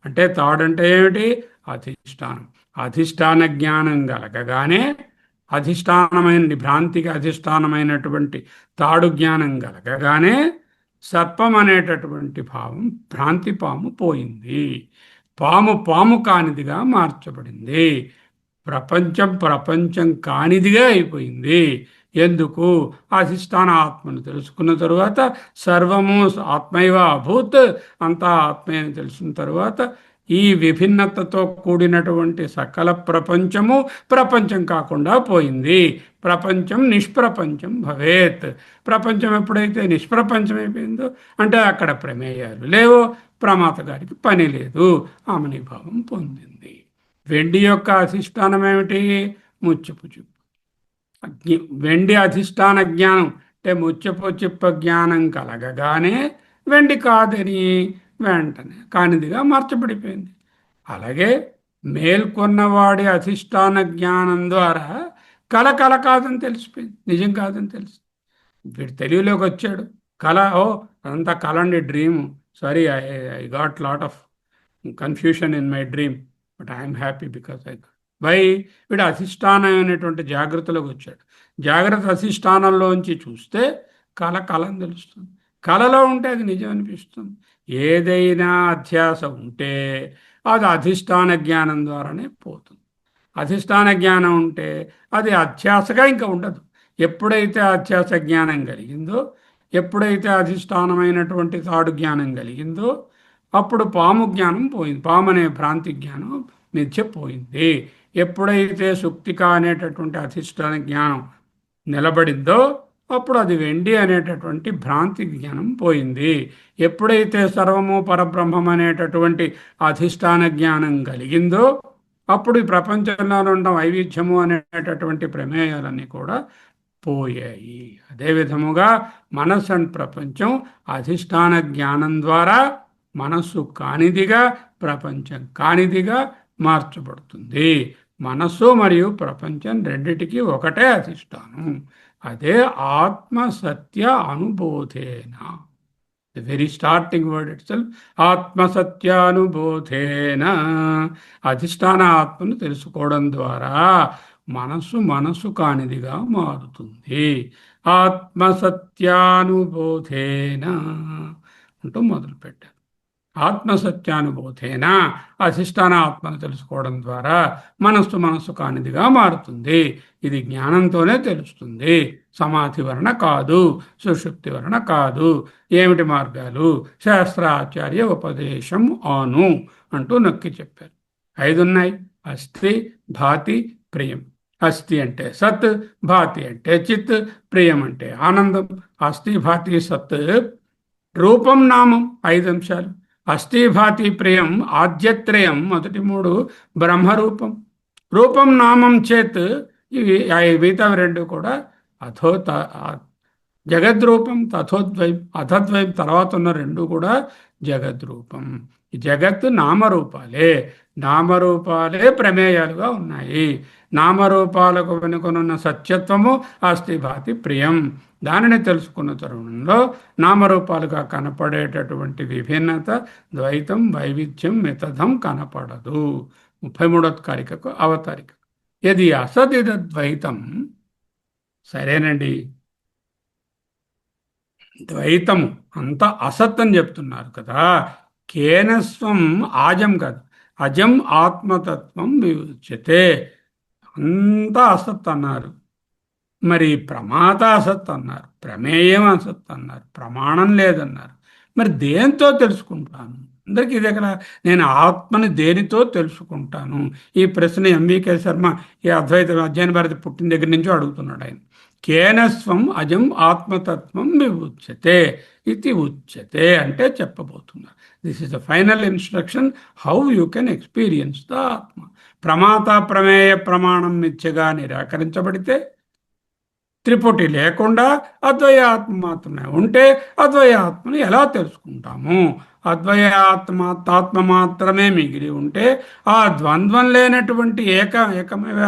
[SPEAKER 1] అంటే తాడంటే ఏమిటి? అధిష్టానం. అధిష్టాన జ్ఞానం కలగగానే, భ్రాంతికి అధిష్టానమైనటువంటి తాడు జ్ఞానం కలగగానే సర్పం అనేటటువంటి భావం, భ్రాంతి పాము పోయింది. పాము పాము కానిదిగా మార్చబడింది. ప్రపంచం ప్రపంచం కానిదిగా అయిపోయింది. ఎందుకు? అధిష్టాన ఆత్మను తెలుసుకున్న తరువాత, సర్వము ఆత్మైవ అభూత్, అంతా ఆత్మే అని తెలిసిన తరువాత ఈ విభిన్నతతో కూడినటువంటి సకల ప్రపంచము ప్రపంచం కాకుండా పోయింది. ప్రపంచం నిష్ప్రపంచం భవేత్. ప్రపంచం ఎప్పుడైతే నిష్ప్రపంచం అయిపోయిందో అంటే అక్కడ ప్రమేయాలు లేవో, ప్రమాత గారికి పని లేదు, ఆమెని భావం పొందింది. వెండి యొక్క అధిష్టానం ఏమిటి? ముత్యపు చిప్ప. వెండి అధిష్టాన జ్ఞానం అంటే ముత్యపు చిప్ప జ్ఞానం కలగగానే వెండి కాదని వెంటనే కానిదిగా మార్చబడిపోయింది. అలాగే మేల్కొన్నవాడి అధిష్టాన జ్ఞానం ద్వారా కల కల కాదని తెలిసిపోయింది, నిజం కాదని తెలుసు. వీడు తెలివిలోకి వచ్చాడు, కళ, ఓ అదంతా కళ అండి, dream, sorry I got lot of confusion in my dream, but I'm happy because why? వీడు అధిష్టానమైనటువంటి జాగ్రత్తలోకి వచ్చాడు. జాగ్రత్త అధిష్టానంలోంచి చూస్తే కళ కళని తెలుస్తుంది. కళలో ఉంటే అది నిజం అనిపిస్తుంది. ఏదైనా అధ్యాస ఉంటే అది అధిష్టాన జ్ఞానం ద్వారానే పోతుంది. అధిష్టాన జ్ఞానం ఉంటే అది అధ్యాసగా ఇంకా ఉండదు. ఎప్పుడైతే అధ్యాస జ్ఞానం కలిగిందో, ఎప్పుడైతే అధిష్టానమైనటువంటి తాడు జ్ఞానం కలిగిందో, అప్పుడు పాము జ్ఞానం పోయింది. పాము అనే భ్రాంతి జ్ఞానం మిథ్య పోయింది. ఎప్పుడైతే సుప్తిక అనేటటువంటి అధిష్టాన జ్ఞానం నిలబడిందో అప్పుడు అది వెండి అనేటటువంటి భ్రాంతి జ్ఞానం పోయింది. ఎప్పుడైతే సర్వము పరబ్రహ్మం అనేటటువంటి అధిష్టాన జ్ఞానం కలిగిందో అప్పుడు ఈ ప్రపంచంలో ఉన్న వైవిధ్యము అనేటటువంటి ప్రమేయాలన్నీ కూడా పోయాయి. అదే విధముగా మనస్సు అండ్ ప్రపంచం అధిష్టాన జ్ఞానం ద్వారా మనస్సు కానిదిగా, ప్రపంచం కానిదిగా మార్చబడుతుంది. మనస్సు మరియు ప్రపంచం రెండిటికి ఒకటే అధిష్టానం. అదే ఆత్మ సత్య అనుబోధేన. The very starting word itself, ఆత్మసత్యానుబోధేన. అధిష్టాన ఆత్మను తెలుసుకోవడం ద్వారా మనస్సు మనస్సు కానిదిగా మారుతుంది. ఆత్మసత్యానుబోధేన అంటూ మొదలుపెట్టారు. ఆత్మసత్యానుబోధేన, అధిష్టాన ఆత్మను తెలుసుకోవడం ద్వారా మనస్సు మనస్సు కానిదిగా మారుతుంది. ఇది జ్ఞానంతోనే తెలుస్తుంది, సమాధి వలన కాదు, సుషుప్తి వలన కాదు. ఏమిటి మార్గాలు? శాస్త్రాచార్య ఉపదేశం ఆను అంటూ నొక్కి చెప్పారు. 5 ఉన్నాయి. అస్థి, భాతి, ప్రియం. అస్థి అంటే సత్, భాతి అంటే చిత్, ప్రియం అంటే ఆనందం. అస్థి, భాతి, సత్ రూపం, నామం 5 అంశాలు. అస్థి, భాతి, ప్రియం ఆద్యత్రయం, మొదటి 3 బ్రహ్మరూపం. రూపం నామం చేత్ ఇవి మిగతా 2 కూడా అథోత జగద్రూపం, తథోద్వయం. అథద్వయం తర్వాత ఉన్న 2 కూడా జగద్రూపం. ఈ జగత్ నామరూపాలే. నామరూపాలే ప్రమేయాలుగా ఉన్నాయి. నామరూపాలకు వెనుకనున్న సత్యత్వము అస్థి, భాతి, ప్రియం. దానిని తెలుసుకున్న తరుణంలో నామరూపాలుగా కనపడేటటువంటి విభిన్నత, ద్వైతం, వైవిధ్యం, మితధం కనపడదు. 33వ కారికకు అవతారిక. ఇది అసదిద ద్వైతం. సరేనండి, ద్వైతము అంత అసత్ అని చెప్తున్నారు కదా. కేనస్వం ఆజం కాదు, అజం ఆత్మతత్వం వివుచ్యతే. అంతా అసత్ అన్నారు. మరి ప్రమాత అసత్ అన్నారు, ప్రమేయం అసత్ అన్నారు, ప్రమాణం లేదన్నారు. మరి దేంతో తెలుసుకుంటాను? అందరికీ ఇదే కదా. నేను ఆత్మని దేనితో తెలుసుకుంటాను? ఈ ప్రశ్న ఎంవికే శర్మ ఈ అద్వైత అధ్యయన భారతి పుట్టిన దగ్గర నుంచి అడుగుతున్నాడు ఆయన. కేనస్వం అజం ఆత్మతత్వం విముచ్యతే ఇది ఉచ్యతే అంటే చెప్పబోతున్నారు. This is the final instruction how you can experience the ఆత్మ. ప్రమాత ప్రమేయ ప్రమాణం మిథ్యగా నిరాకరించబడితే, త్రిపుటి లేకుండా అద్వయాత్మ మాత్రమే ఉంటే అద్వయాత్మని ఎలా తెలుసుకుంటాము? ఆత్మ మాత్రమే మిగిలి ఉంటే ఆ ద్వంద్వం లేనటువంటి ఏకమేవ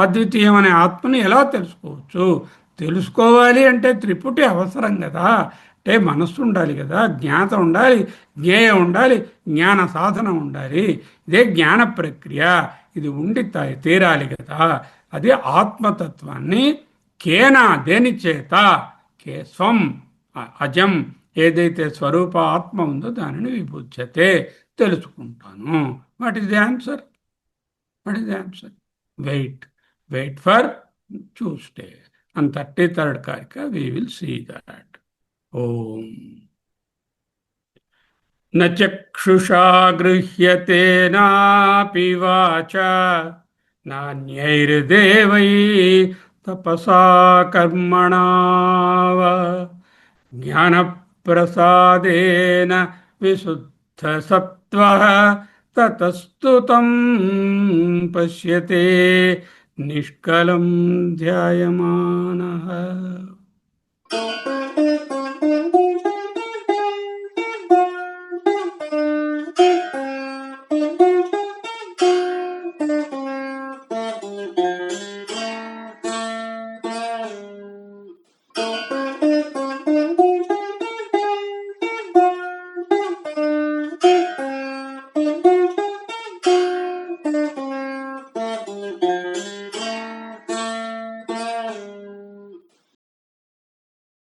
[SPEAKER 1] అద్వితీయం అనే ఆత్మని ఎలా తెలుసుకోవచ్చు? తెలుసుకోవాలి అంటే త్రిపుటి అవసరం కదా. అంటే మనస్సు ఉండాలి కదా, జ్ఞాత ఉండాలి, జ్ఞేయం ఉండాలి, జ్ఞాన సాధన ఉండాలి. ఇదే జ్ఞాన ప్రక్రియ. ఇది ఉండి తీరాలి కదా. అది ఆత్మతత్వాన్ని కేన దేని చేత, స్వం అజం ఏదైతే స్వరూప ఆత్మ ఉందో దానిని విభుజ్యతే తెలుసుకుంటాను. What is the answer? What is the answer? Wait, wait for Tuesday and 33rd కారిక వి విల్ సీ దట్. ఓం. న చక్షుషా గృహ్యతే నాపి వాచా నాన్యైర్దేవై తపసా కర్మణా వా జ్ఞానప్రసాదేన విశుద్ధసత్వః తతస్తు తం పశ్యతే నిష్కలం ధ్యాయమానః.